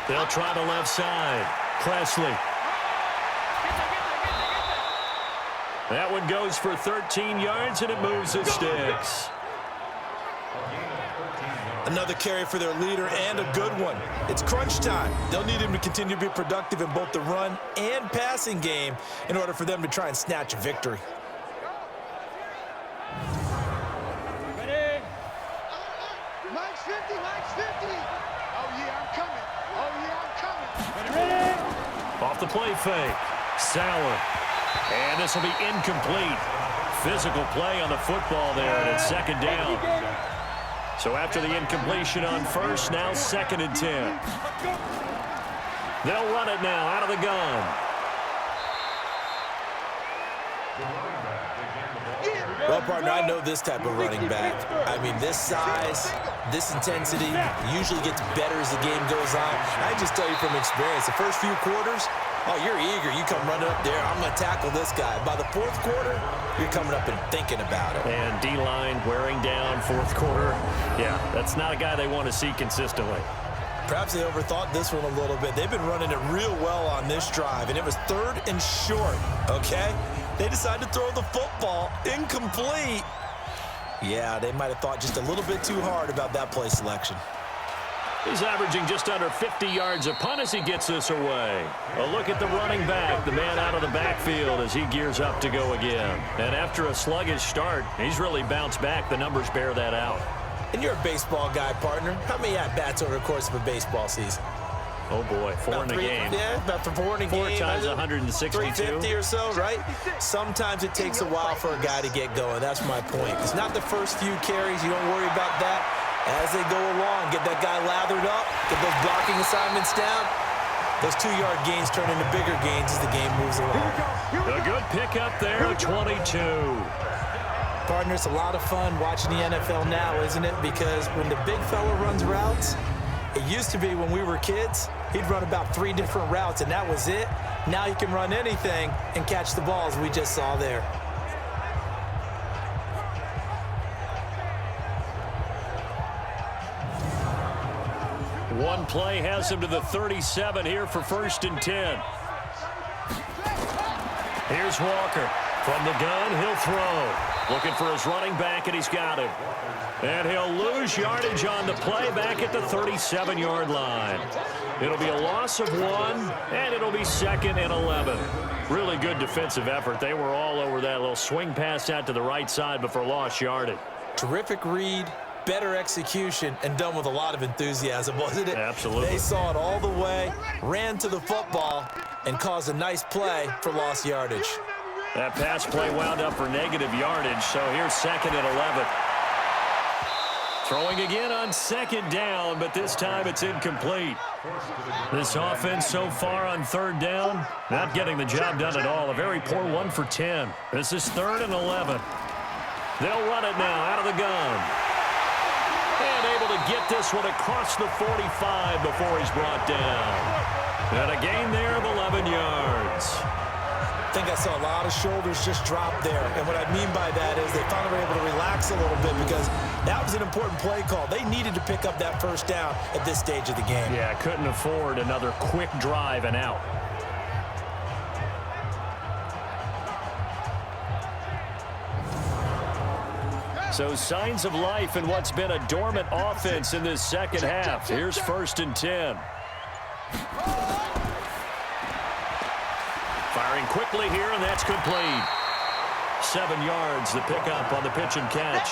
They'll try the left side. Presley. That one goes for 13 yards, and it moves the sticks. Another carry for their leader, and a good one. It's crunch time. They'll need him to continue to be productive in both the run and passing game in order for them to try and snatch a victory. Ready? Mike's 50, Mike's 50. Oh, yeah, I'm coming. Oh, yeah, I'm coming. Ready? Off the play fake. Sauer. And this will be incomplete. Physical play on the football there, and it's second down. So after the incompletion on first, now 2nd and 10. They'll run it now out of the gun. Well, partner, I know this type of running back. I mean, this size, this intensity usually gets better as the game goes on. I just tell you from experience, the first few quarters, oh, you're eager. You come running up there. I'm going to tackle this guy. By the 4th quarter, you're coming up and thinking about it. And D-line wearing down 4th quarter. Yeah, that's not a guy they want to see consistently. Perhaps they overthought this one a little bit. They've been running it real well on this drive, and it was 3rd and short, okay? They decided to throw the football incomplete. Yeah, they might have thought just a little bit too hard about that play selection. He's averaging just under 50 yards a punt as he gets this away. A look at the running back, the man out of the backfield as he gears up to go again. And after a sluggish start, he's really bounced back. The numbers bear that out. And you're a baseball guy, partner. How many at-bats over the course of a baseball season? Oh, boy, 4 in a game. Yeah, about 4 in a game. 4 times 162. 350 or so, right? Sometimes it takes a while for a guy to get going. That's my point. It's not the first few carries. You don't worry about that. As they go along, get that guy lathered up, get those blocking assignments down. Those 2-yard gains turn into bigger gains as the game moves along. A good pickup there, 22. Partner, it's a lot of fun watching the NFL now, isn't it? Because when the big fella runs routes, it used to be when we were kids, he'd run about 3 different routes, and that was it. Now he can run anything and catch the balls we just saw there. One play has him to the 37 here for 1st and 10. Here's Walker. From the gun, he'll throw. Looking for his running back, and he's got him. And he'll lose yardage on the play back at the 37-yard line. It'll be a loss of 1, and it'll be 2nd and 11. Really good defensive effort. They were all over that little swing pass out to the right side before lost yardage. Terrific read, better execution, and done with a lot of enthusiasm, wasn't it? Absolutely. They saw it all the way, ran to the football, and caused a nice play for lost yardage. That pass play wound up for negative yardage, so here's 2nd and 11. Throwing again on 2nd down, but this time it's incomplete. This offense so far on 3rd down, not getting the job done at all. A very poor 1 for 10. This is 3rd and 11. They'll run it now out of the gun. And able to get this one across the 45 before he's brought down. And a gain there of 11 yards. I think I saw a lot of shoulders just drop there. And what I mean by that is they finally were able to relax a little bit because that was an important play call. They needed to pick up that 1st down at this stage of the game. Yeah, couldn't afford another quick drive and out. So signs of life in what's been a dormant offense in this second half. Here's 1st and 10. Firing quickly here, and that's complete. 7 yards, the pickup on the pitch and catch.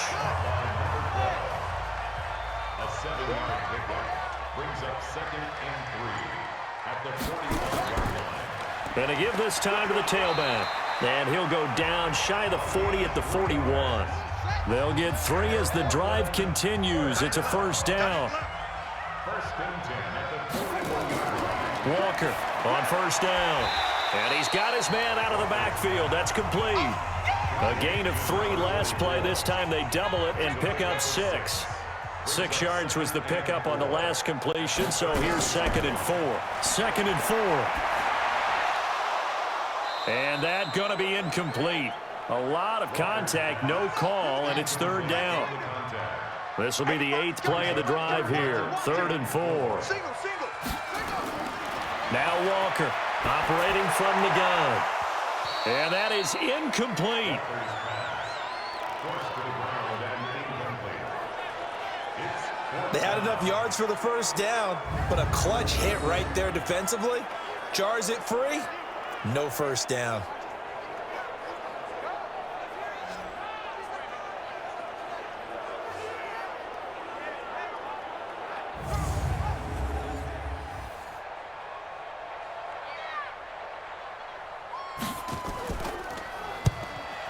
A 7-yard pickup brings up 2nd and 3 at the 41-yard line. And to give this time to the tailback. And he'll go down shy of the 40 at the 41. They'll get 3 as the drive continues. It's a 1st down. 1st and 10 at the 41-yard line. Walker on 1st down. And he's got his man out of the backfield. That's complete. A gain of 3 last play. This time they double it and pick up 6. 6 yards was the pickup on the last completion, so here's 2nd and 4. 2nd and 4. And that going to be incomplete. A lot of contact, no call, and it's 3rd down. This will be the 8th play of the drive here. 3rd and 4. Now Walker operating from the gun. And that is incomplete. They had enough yards for the 1st down, but a clutch hit right there defensively. Jars it free. No 1st down.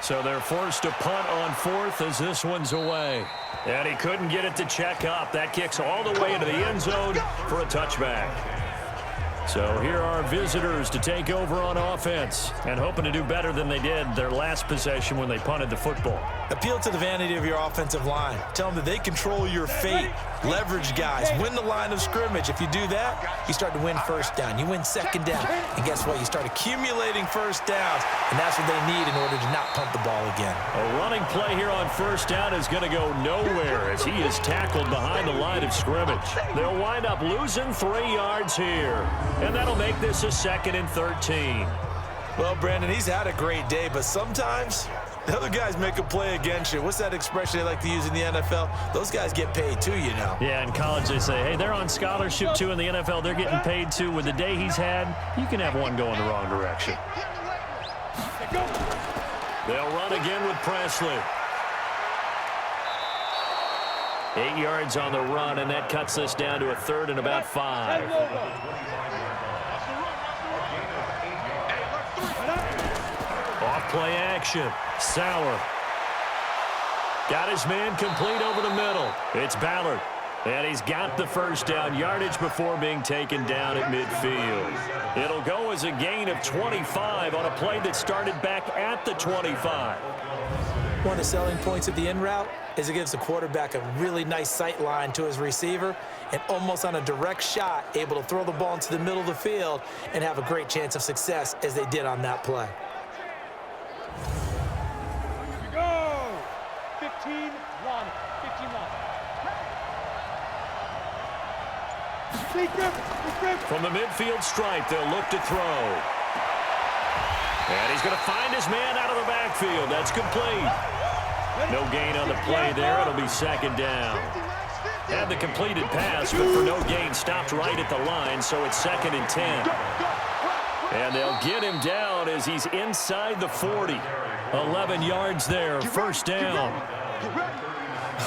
So they're forced to punt on 4th as this one's away. And he couldn't get it to check up. That kicks all the way into the end zone for a touchback. So here are visitors to take over on offense and hoping to do better than they did their last possession when they punted the football. Appeal to the vanity of your offensive line. Tell them that they control your fate. Leverage guys. Win the line of scrimmage. If you do that, you start to win 1st down. You win 2nd down. And guess what? You start accumulating 1st downs. And that's what they need in order to not punt the ball again. A running play here on 1st down is going to go nowhere as he is tackled behind the line of scrimmage. They'll wind up losing 3 yards here. And that'll make this a 2nd and 13. Well, Brandon, he's had a great day, but sometimes the other guys make a play against you. What's that expression they like to use in the NFL? Those guys get paid too, you know. Yeah, in college they say, hey, they're on scholarship too. In the NFL, they're getting paid too. With the day he's had, you can have one go in the wrong direction. They'll run again with Presley. 8 yards on the run, and that cuts this down to a 3rd and about 5. Off play action. Sauer. Got his man complete over the middle. It's Ballard. And he's got the 1st down yardage before being taken down at midfield. It'll go as a gain of 25 on a play that started back at the 25. One of the selling points of the in route is it gives the quarterback a really nice sight line to his receiver and almost on a direct shot able to throw the ball into the middle of the field and have a great chance of success as they did on that play. Here we go. 15-1. 15-1. From the midfield stripe, they'll look to throw. And he's going to find his man out of the backfield. That's complete. No gain on the play there. It'll be 2nd down. Had the completed pass, but for no gain, stopped right at the line, so it's 2nd and 10. And they'll get him down as he's inside the 40. 11 yards there, 1st down.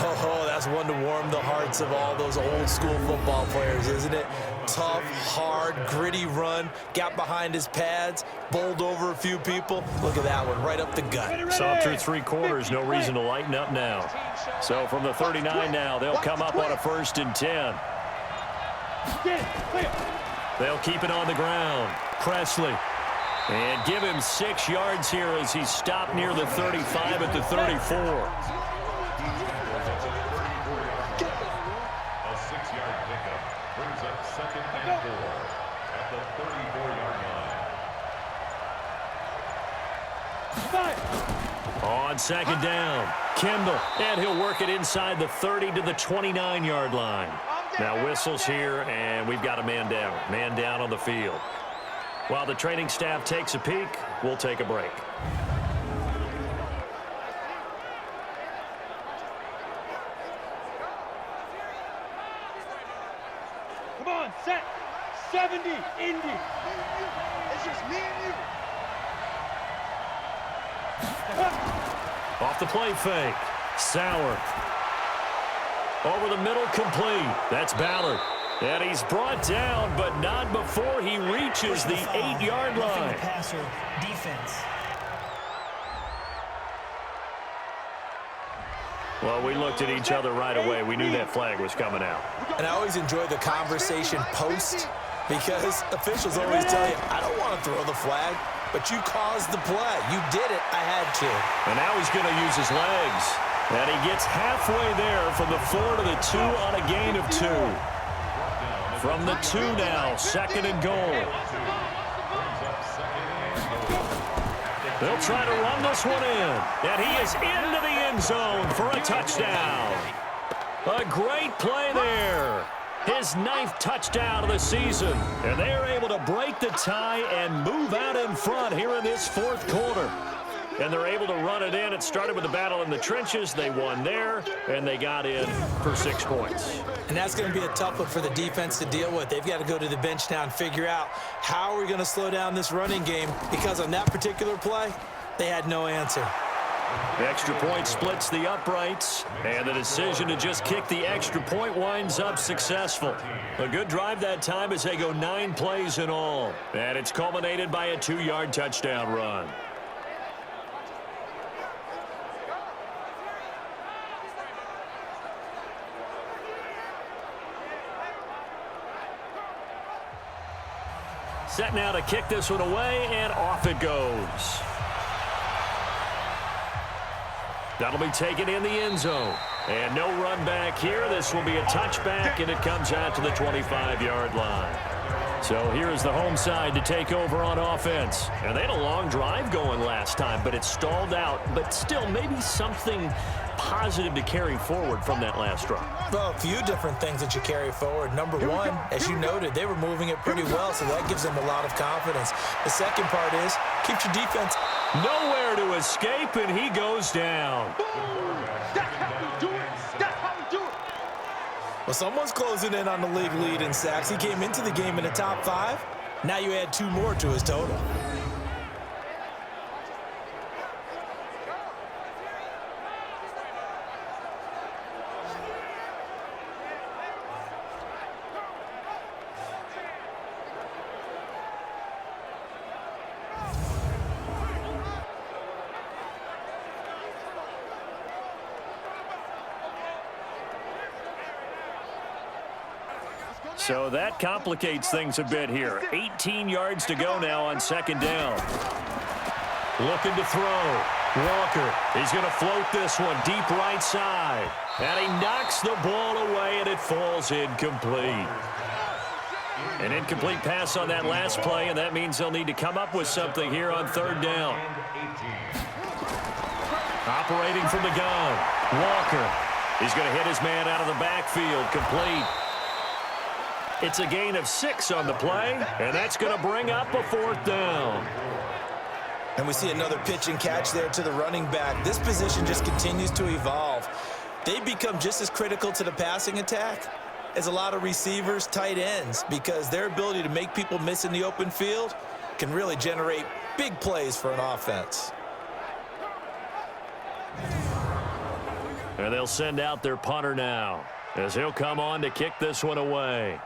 Oh, that's one to warm the hearts of all those old school football players, isn't it? Tough, hard, gritty run, got behind his pads, bowled over a few people. Look at that one, right up the gut. Saw through 3 quarters, no reason to lighten up now. So from the 39 now, they'll come up on a 1st and 10. They'll keep it on the ground. Presley. And give him 6 yards here as he's stopped near the 35 at the 34. On 2nd down, Kendall, and he'll work it inside the 30 to the 29-yard line. Now whistles here, and we've got a man down. Man down on the field. While the training staff takes a peek, we'll take a break. Come on, set. 70, Indy. It's just me and you. Off the play fake. Sauer. Over the middle, complete. That's Ballard. And he's brought down, but not before he reaches the 8-yard line. Passer, defense. Well, we looked at each other right away. We knew that flag was coming out. And I always enjoy the conversation post because officials always tell you, I don't want to throw the flag, but you caused the play. You did it. I had to. And now he's going to use his legs. And he gets halfway there from the 4 to the 2 on a gain of 2. From the 2 now, 2nd and goal. They'll try to run this one in. And he is into the end zone for a touchdown. A great play there. His 9th touchdown of the season. And they are able to break the tie and move out in front here in this 4th quarter. And they're able to run it in. It started with the battle in the trenches. They won there, and they got in for 6 points. And that's going to be a tough one for the defense to deal with. They've got to go to the bench now and figure out how are we going to slow down this running game, because on that particular play, they had no answer. The extra point splits the uprights, and the decision to just kick the extra point winds up successful. A good drive that time as they go 9 plays in all. And it's culminated by a 2-yard touchdown run. Set now to kick this one away, and off it goes. That'll be taken in the end zone. And no run back here. This will be a touchback, and it comes out to the 25-yard line. So here is the home side to take over on offense. And they had a long drive going last time, but it stalled out. But still, maybe something positive to carry forward from that last drive. Well, a few different things that you carry forward. Number one, as you noted, they were moving it pretty well, so that gives them a lot of confidence. The second part is, keep your defense nowhere to escape, and he goes down. That's how we do it. That's how we do it. Well, someone's closing in on the league lead in sacks. He came into the game in the top 5. Now you add 2 more to his total. So that complicates things a bit here. 18 yards to go now on 2nd down. Looking to throw. Walker, he's going to float this one deep right side. And he knocks the ball away, and it falls incomplete. An incomplete pass on that last play, and that means they'll need to come up with something here on 3rd down. Operating from the gun. Walker, he's going to hit his man out of the backfield. Complete. It's a gain of 6 on the play, and that's going to bring up a 4th down. And we see another pitch and catch there to the running back. This position just continues to evolve. They become just as critical to the passing attack as a lot of receivers, tight ends, because their ability to make people miss in the open field can really generate big plays for an offense. And they'll send out their punter now, as he'll come on to kick this one away.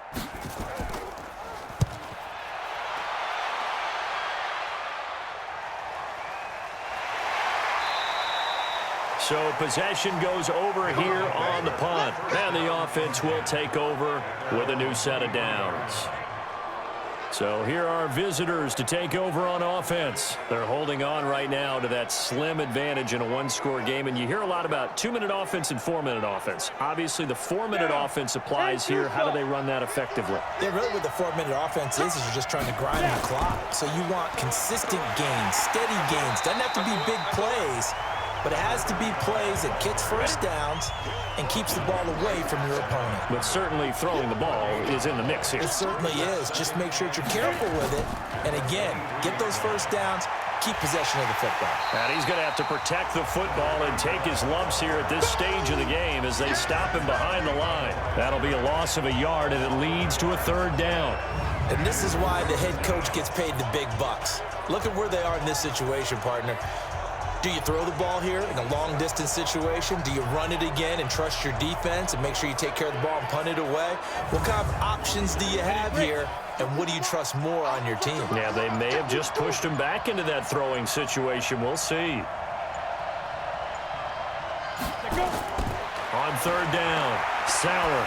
So possession goes over here on the punt. And the offense will take over with a new set of downs. So here are visitors to take over on offense. They're holding on right now to that slim advantage in a 1-score game. And you hear a lot about 2-minute offense and 4-minute offense. Obviously, the 4-minute offense applies here. How do they run that effectively? Yeah, really what the 4-minute offense is you're just trying to grind the clock. So you want consistent gains, steady gains. Doesn't have to be big plays, but it has to be plays that gets first downs and keeps the ball away from your opponent. But certainly throwing the ball is in the mix here. It certainly is. Just make sure that you're careful with it. And again, get those first downs, keep possession of the football. And he's going to have to protect the football and take his lumps here at this stage of the game as they stop him behind the line. That'll be a loss of a yard, and it leads to a 3rd down. And this is why the head coach gets paid the big bucks. Look at where they are in this situation, partner. Do you throw the ball here in a long-distance situation? Do you run it again and trust your defense and make sure you take care of the ball and punt it away? What kind of options do you have here, and what do you trust more on your team? Yeah, they may have just pushed him back into that throwing situation. We'll see. On 3rd down, Sauer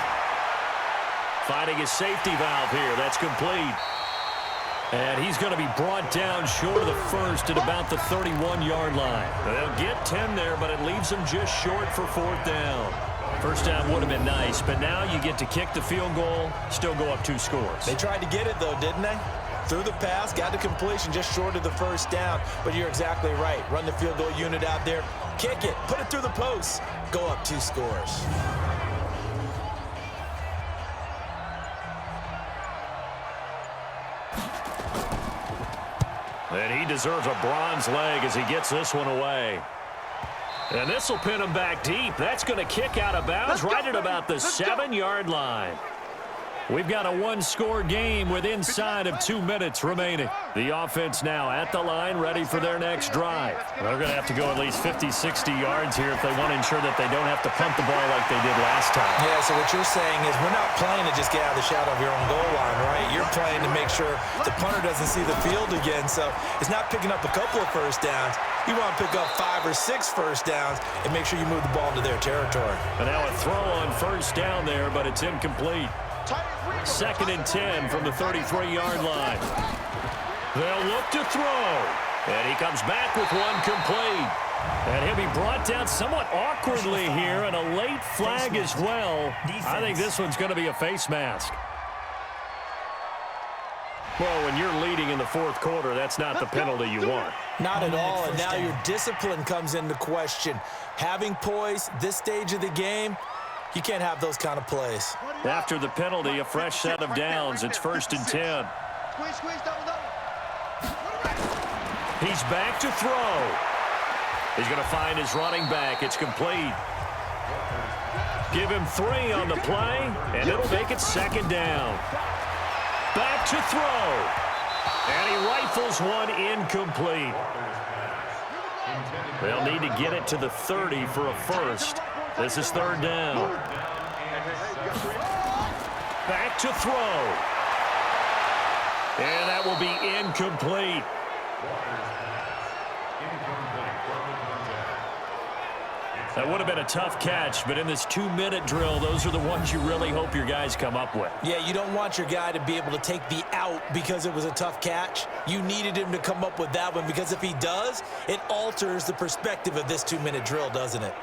finding his safety valve here. That's complete. And he's going to be brought down short of the first at about the 31-yard line. They'll get 10 there, but it leaves them just short for 4th down. First down would have been nice, but now you get to kick the field goal, still go up 2 scores. They tried to get it, though, didn't they? Threw the pass, got the completion just short of the first down. But you're exactly right. Run the field goal unit out there. Kick it. Put it through the post. Go up 2 scores. And he deserves a bronze leg as he gets this one away. And this will pin him back deep. That's going to kick out of bounds right at about the 7-yard line. We've got a 1-score game with inside of 2 minutes remaining. The offense now at the line, ready for their next drive. They're going to have to go at least 50, 60 yards here if they want to ensure that they don't have to punt the ball like they did last time. Yeah, so what you're saying is we're not playing to just get out of the shadow of your own goal line, right? You're playing to make sure the punter doesn't see the field again. So it's not picking up a couple of first downs. You want to pick up 5 or 6 first downs and make sure you move the ball into their territory. And now a throw on first down there, but it's incomplete. 2nd and 10 from the 33-yard line. They'll look to throw. And he comes back with one complete. And he'll be brought down somewhat awkwardly here, and a late flag as well. I think this one's going to be a face mask. Well, when you're leading in the 4th quarter, that's not the penalty you want. Not at all, and now your discipline comes into question. Having poise this stage of the game, you can't have those kind of plays. After the penalty, a fresh set of downs. It's 1st and 10. He's back to throw. He's going to find his running back. It's complete. Give him 3 on the play, and it'll make it 2nd down. Back to throw. And he rifles one incomplete. They'll need to get it to the 30 for a first. This is 3rd down. Back to throw. And that will be incomplete. That would have been a tough catch, but in this 2-minute drill, those are the ones you really hope your guys come up with. Yeah, you don't want your guy to be able to take the out because it was a tough catch. You needed him to come up with that one, because if he does, it alters the perspective of this 2-minute drill, doesn't it?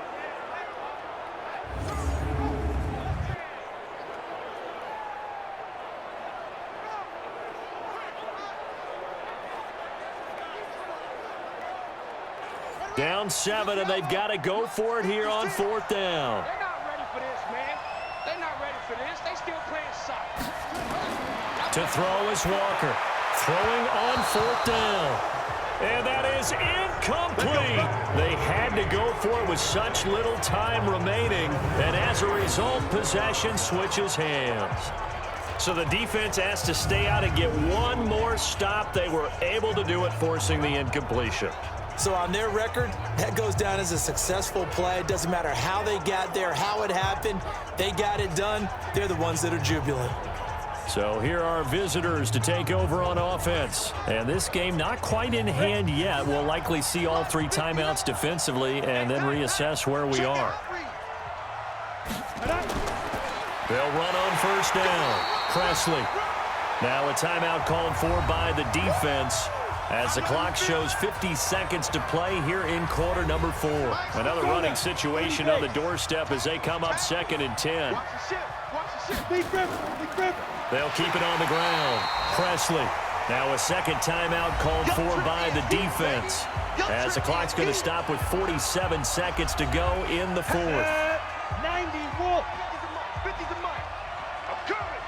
Down 7, and they've got to go for it here on 4th down. They're not ready for this, man. They're not ready for this. They still playing soccer. To throw is Walker. Throwing on 4th down. And that is incomplete. They had to go for it with such little time remaining. And as a result, possession switches hands. So the defense has to stay out and get one more stop. They were able to do it, forcing the incompletion. So on their record, that goes down as a successful play. It doesn't matter how they got there, how it happened. They got it done. They're the ones that are jubilant. So here are visitors to take over on offense. And this game not quite in hand yet. We'll likely see all 3 timeouts defensively and then reassess where we are. They'll run on 1st down. Presley. Now a timeout called for by the defense, as the clock shows 50 seconds to play here in quarter number 4. Another running situation on the doorstep as they come up 2nd and 10. They'll keep it on the ground. Presley. Now a second timeout called for by the defense, as the clock's going to stop with 47 seconds to go in the 4th. 90 Wolf. 50's a mic. I'm coming.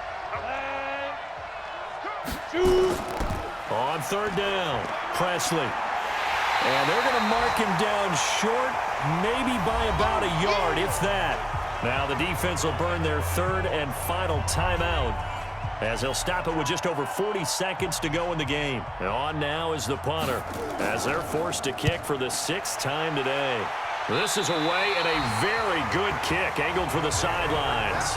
Shoot. On 3rd down, Presley. And they're going to mark him down short, maybe by about a yard, if that. Now the defense will burn their 3rd and final timeout, as they'll stop it with just over 40 seconds to go in the game. And on now is the punter, as they're forced to kick for the 6th time today. This is away, and a very good kick, angled for the sidelines.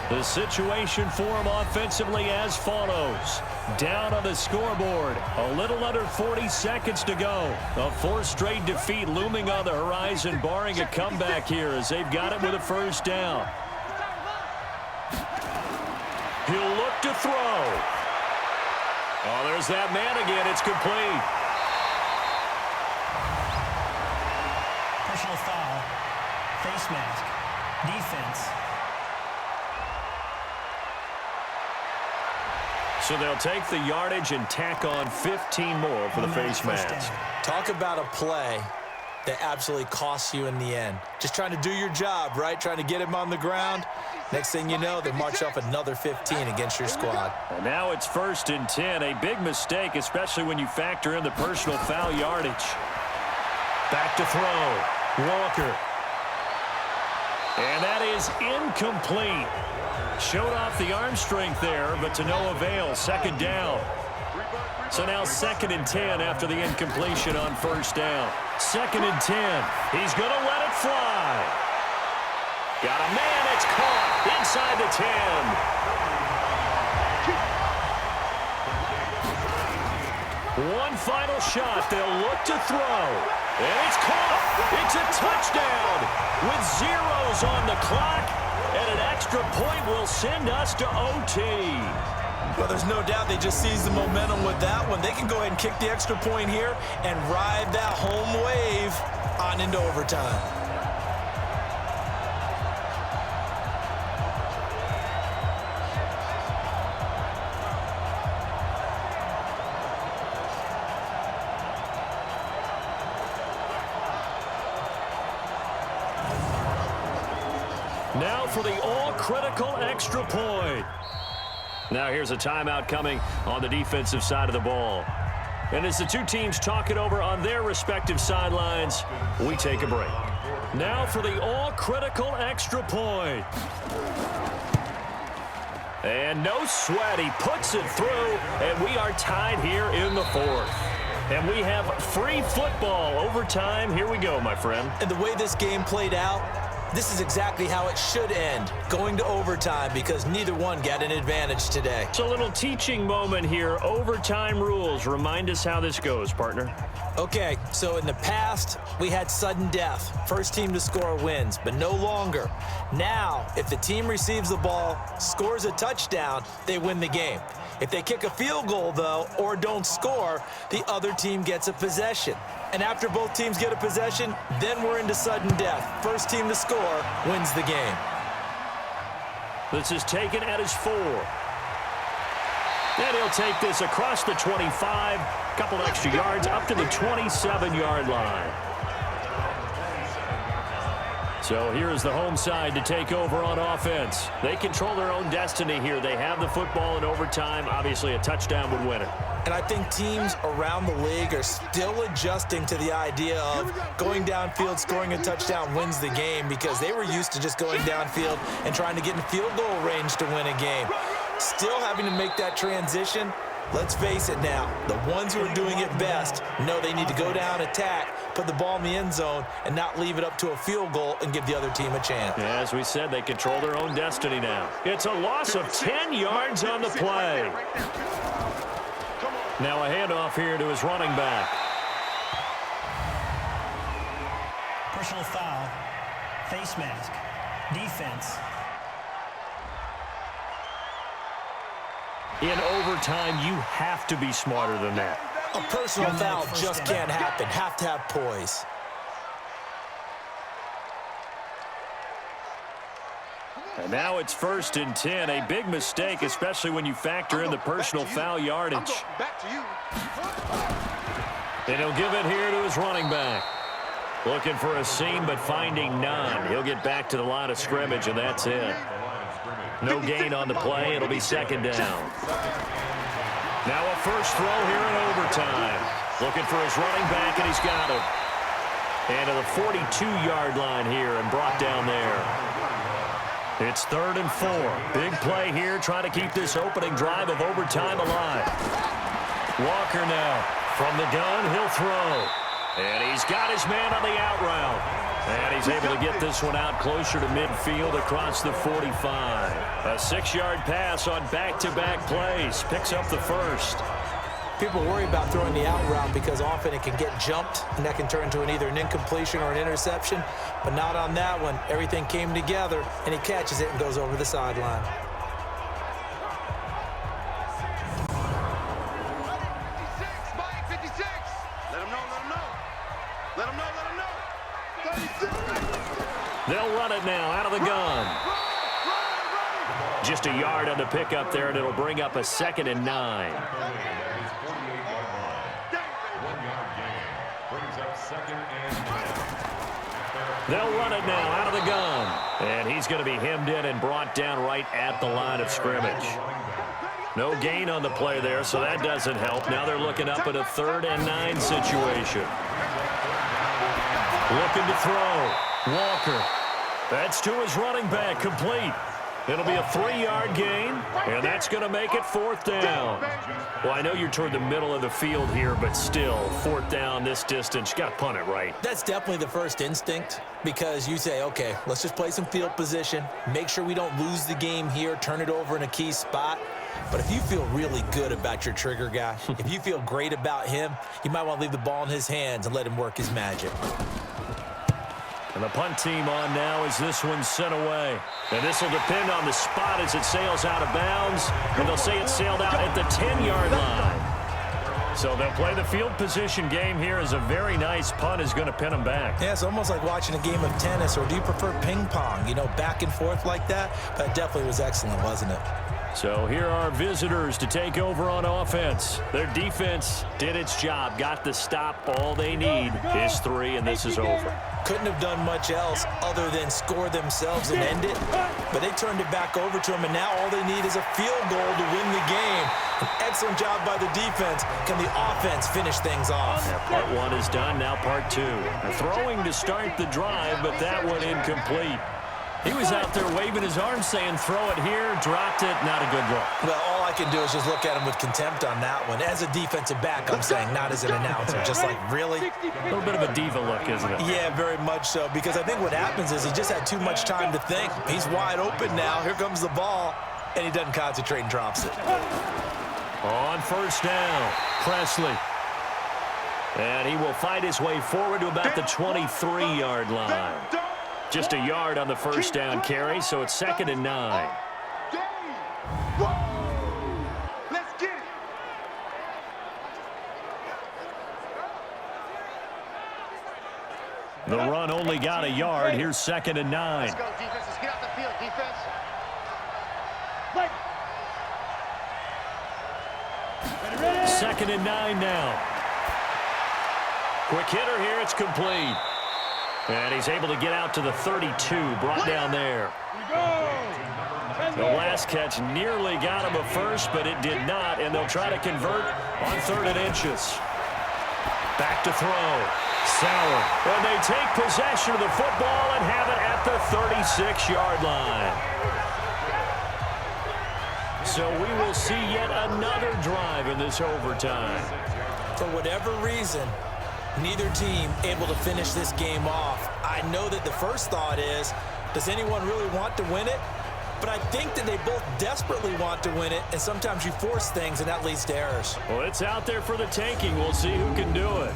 The situation for him offensively as follows. Down on the scoreboard, a little under 40 seconds to go. A 4th straight defeat looming on the horizon, barring a comeback here as they've got it with a 1st down. He'll look to throw. Oh, there's that man again. It's complete. Personal foul. Face mask. Defense. So they'll take the yardage and tack on 15 more for the face mask. Talk about a play that absolutely costs you in the end. Just trying to do your job, right? Trying to get him on the ground. Next thing you know, they march off another 15 against your squad. And now it's 1st and 10. A big mistake, especially when you factor in the personal foul yardage. Back to throw. Walker. And that is incomplete. Showed off the arm strength there, but to no avail. 2nd down. So now 2nd and 10 after the incompletion on 1st down. 2nd and 10. He's going to let it fly. Got a man. It's caught inside the 10. One final shot. They'll look to throw. And it's caught. It's a touchdown with zeros on the clock. And an extra point will send us to OT. Well, there's no doubt they just seized the momentum with that one. They can go ahead and kick the extra point here and ride that home wave on into overtime. Now for the all-critical extra point. Now here's a timeout coming on the defensive side of the ball. And as the two teams talk it over on their respective sidelines, we take a break. Now for the all-critical extra point. And no sweat, he puts it through, and we are tied here in the 4th. And we have free football overtime. Here we go, my friend. And the way this game played out, this is exactly how it should end, going to overtime, because neither one got an advantage today. It's a little teaching moment here. Overtime rules. Remind us how this goes, partner. Okay, so in the past, we had sudden death. First team to score wins, but no longer. Now, if the team receives the ball, scores a touchdown, they win the game. If they kick a field goal, though, or don't score, the other team gets a possession. And after both teams get a possession, then we're into sudden death. First team to score wins the game. This is taken at his 4. And he'll take this across the 25, couple extra yards up to the 27-yard line. So here is the home side to take over on offense. They control their own destiny here. They have the football in overtime. Obviously, a touchdown would win it. And I think teams around the league are still adjusting to the idea of going downfield, scoring a touchdown wins the game, because they were used to just going downfield and trying to get in field goal range to win a game. Still having to make that transition. Let's face it now, the ones who are doing it best know they need to go down, attack, put the ball in the end zone, and not leave it up to a field goal and give the other team a chance. Yeah, as we said, they control their own destiny now. It's a loss of 10 yards on the play. Now a handoff here to his running back. Personal foul. Face mask. Defense. In overtime, you have to be smarter than that. A personal foul just can't happen. Have to have poise. And now it's 1st and 10. A big mistake, especially when you factor in the personal foul yardage. And he'll give it here to his running back. Looking for a seam, but finding none. He'll get back to the line of scrimmage, and that's it. No gain on the play. It'll be 2nd down. Now a first throw here in overtime. Looking for his running back, and he's got him. And to the 42-yard line here and brought down there. It's 3rd and 4. Big play here, trying to keep this opening drive of overtime alive. Walker now. From the gun, he'll throw. And he's got his man on the out route. And he's able to get this one out closer to midfield across the 45. A 6-yard pass on back-to-back plays. Picks up the first. People worry about throwing the out route because often it can get jumped, and that can turn into either an incompletion or an interception. But not on that one. Everything came together, and he catches it and goes over the sideline. They'll run it now out of the gun. Just a yard on the pickup there, and it'll bring up a 2nd and 9. They'll run it now out of the gun. And he's going to be hemmed in and brought down right at the line of scrimmage. No gain on the play there, so that doesn't help. Now they're looking up at a 3rd and 9 situation. Looking to throw. Walker. That's to his running back, complete. It'll be a 3-yard gain, and that's going to make it 4th down. Well, I know you're toward the middle of the field here, but still, 4th down this distance, you got to punt it right. That's definitely the first instinct, because you say, okay, let's just play some field position, make sure we don't lose the game here, turn it over in a key spot. But if you feel really good about your trigger guy, if you feel great about him, you might want to leave the ball in his hands and let him work his magic. And the punt team on now as this one's sent away. And this will depend on the spot as it sails out of bounds. And they'll say it sailed out at the 10-yard line. So they'll play the field position game here as a very nice punt is going to pin them back. Yeah, it's almost like watching a game of tennis, or do you prefer ping pong? You know, back and forth like that? That definitely was excellent, wasn't it? So here are visitors to take over on offense. Their defense did its job, got the stop. All they need is 3, and this is over. Couldn't have done much else other than score themselves and end it. But they turned it back over to them, and now all they need is a field goal to win the game. An excellent job by the defense. Can the offense finish things off? Yeah, part 1 is done, now part 2. Throwing to start the drive, but that one incomplete. He was out there waving his arms saying, throw it here, dropped it, not a good look. Well, all I can do is just look at him with contempt on that one. As a defensive back, I'm saying, not as an announcer. Just like, really? A little bit of a diva look, isn't it? Yeah, very much so, because I think what happens is he just had too much time to think. He's wide open now. Here comes the ball, and he doesn't concentrate and drops it. On 1st down, Presley. And he will fight his way forward to about the 23-yard line. Just a yard on the 1st down carry, so it's 2nd and 9. Let's get it. The run only got a yard. Here's 2nd and 9. Let's go, defense. Let's get out the field, defense. 2nd and 9 now. Quick hitter here. It's complete. And he's able to get out to the 32, brought down there. The last catch nearly got him a first, but it did not, and they'll try to convert on 3rd and inches. Back to throw. Sauer. And they take possession of the football and have it at the 36-yard line. So we will see yet another drive in this overtime. For whatever reason, neither team able to finish this game off. I know that the first thought is, does anyone really want to win it? But I think that they both desperately want to win it, and sometimes you force things, and that leads to errors. Well, it's out there for the taking. We'll see who can do it.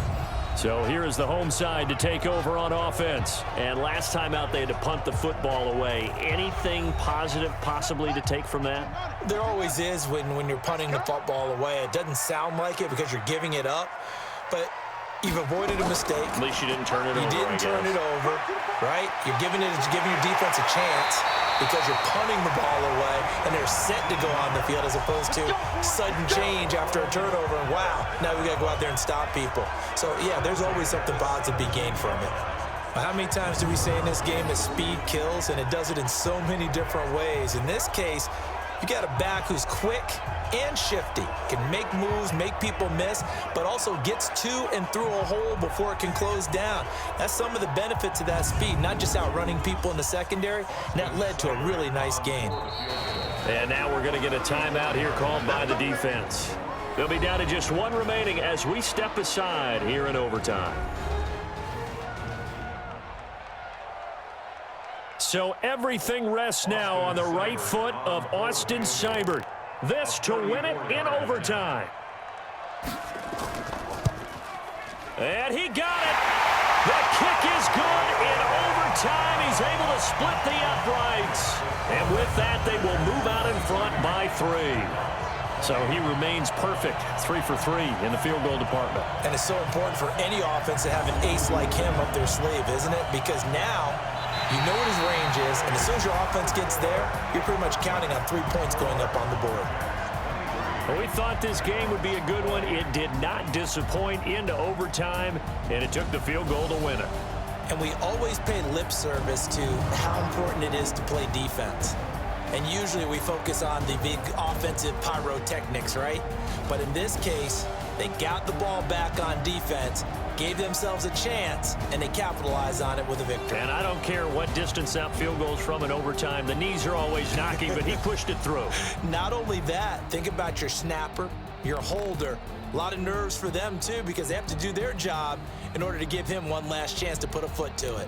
So here is the home side to take over on offense. And last time out, they had to punt the football away. Anything positive possibly to take from that? There always is when you're punting the football away. It doesn't sound like it because you're giving it up, but you've avoided a mistake. At least you didn't turn it over. You didn't turn it over, right? You're giving your defense a chance because you're punting the ball away, and they're set to go on the field as opposed to sudden change after a turnover, and wow, now we got to go out there and stop people. So, yeah, there's always something positive to be gained from it. How many times do we say in this game that speed kills, and it does it in so many different ways? In this case, you got a back who's quick and shifty, can make moves, make people miss, but also gets to and through a hole before it can close down. That's some of the benefits of that speed, not just outrunning people in the secondary, and that led to a really nice gain. And now we're going to get a timeout here called by the defense. They'll be down to just one remaining as we step aside here in overtime. So everything rests now on the right foot of Austin Seibert. This to win it in overtime. And he got it. The kick is good in overtime. He's able to split the uprights. And with that, they will move out in front by 3. So he remains perfect, 3 for 3 in the field goal department. And it's so important for any offense to have an ace like him up their sleeve, isn't it? Because now You know what his range is, and as soon as your offense gets there, you're pretty much counting on 3 points going up on the board. Well, we thought this game would be a good one. It did not disappoint into overtime, and it took the field goal to win it. And we always pay lip service to how important it is to play defense. And usually we focus on the big offensive pyrotechnics, right? But in this case, they got the ball back on defense, gave themselves a chance, and they capitalized on it with a victory. And I don't care what distance that field goes from in overtime. The knees are always knocking, but he pushed it through. Not only that, think about your snapper, your holder. A lot of nerves for them, too, because they have to do their job in order to give him one last chance to put a foot to it.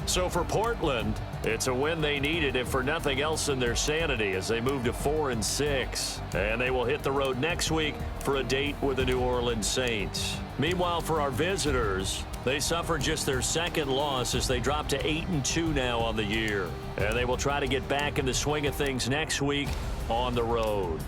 So for Portland, it's a win they needed, if for nothing else than their sanity, as they move to 4-6. And they will hit the road next week for a date with the New Orleans Saints. Meanwhile, for our visitors, they suffered just their second loss as they drop to 8-2 now on the year. And they will try to get back in the swing of things next week on the road.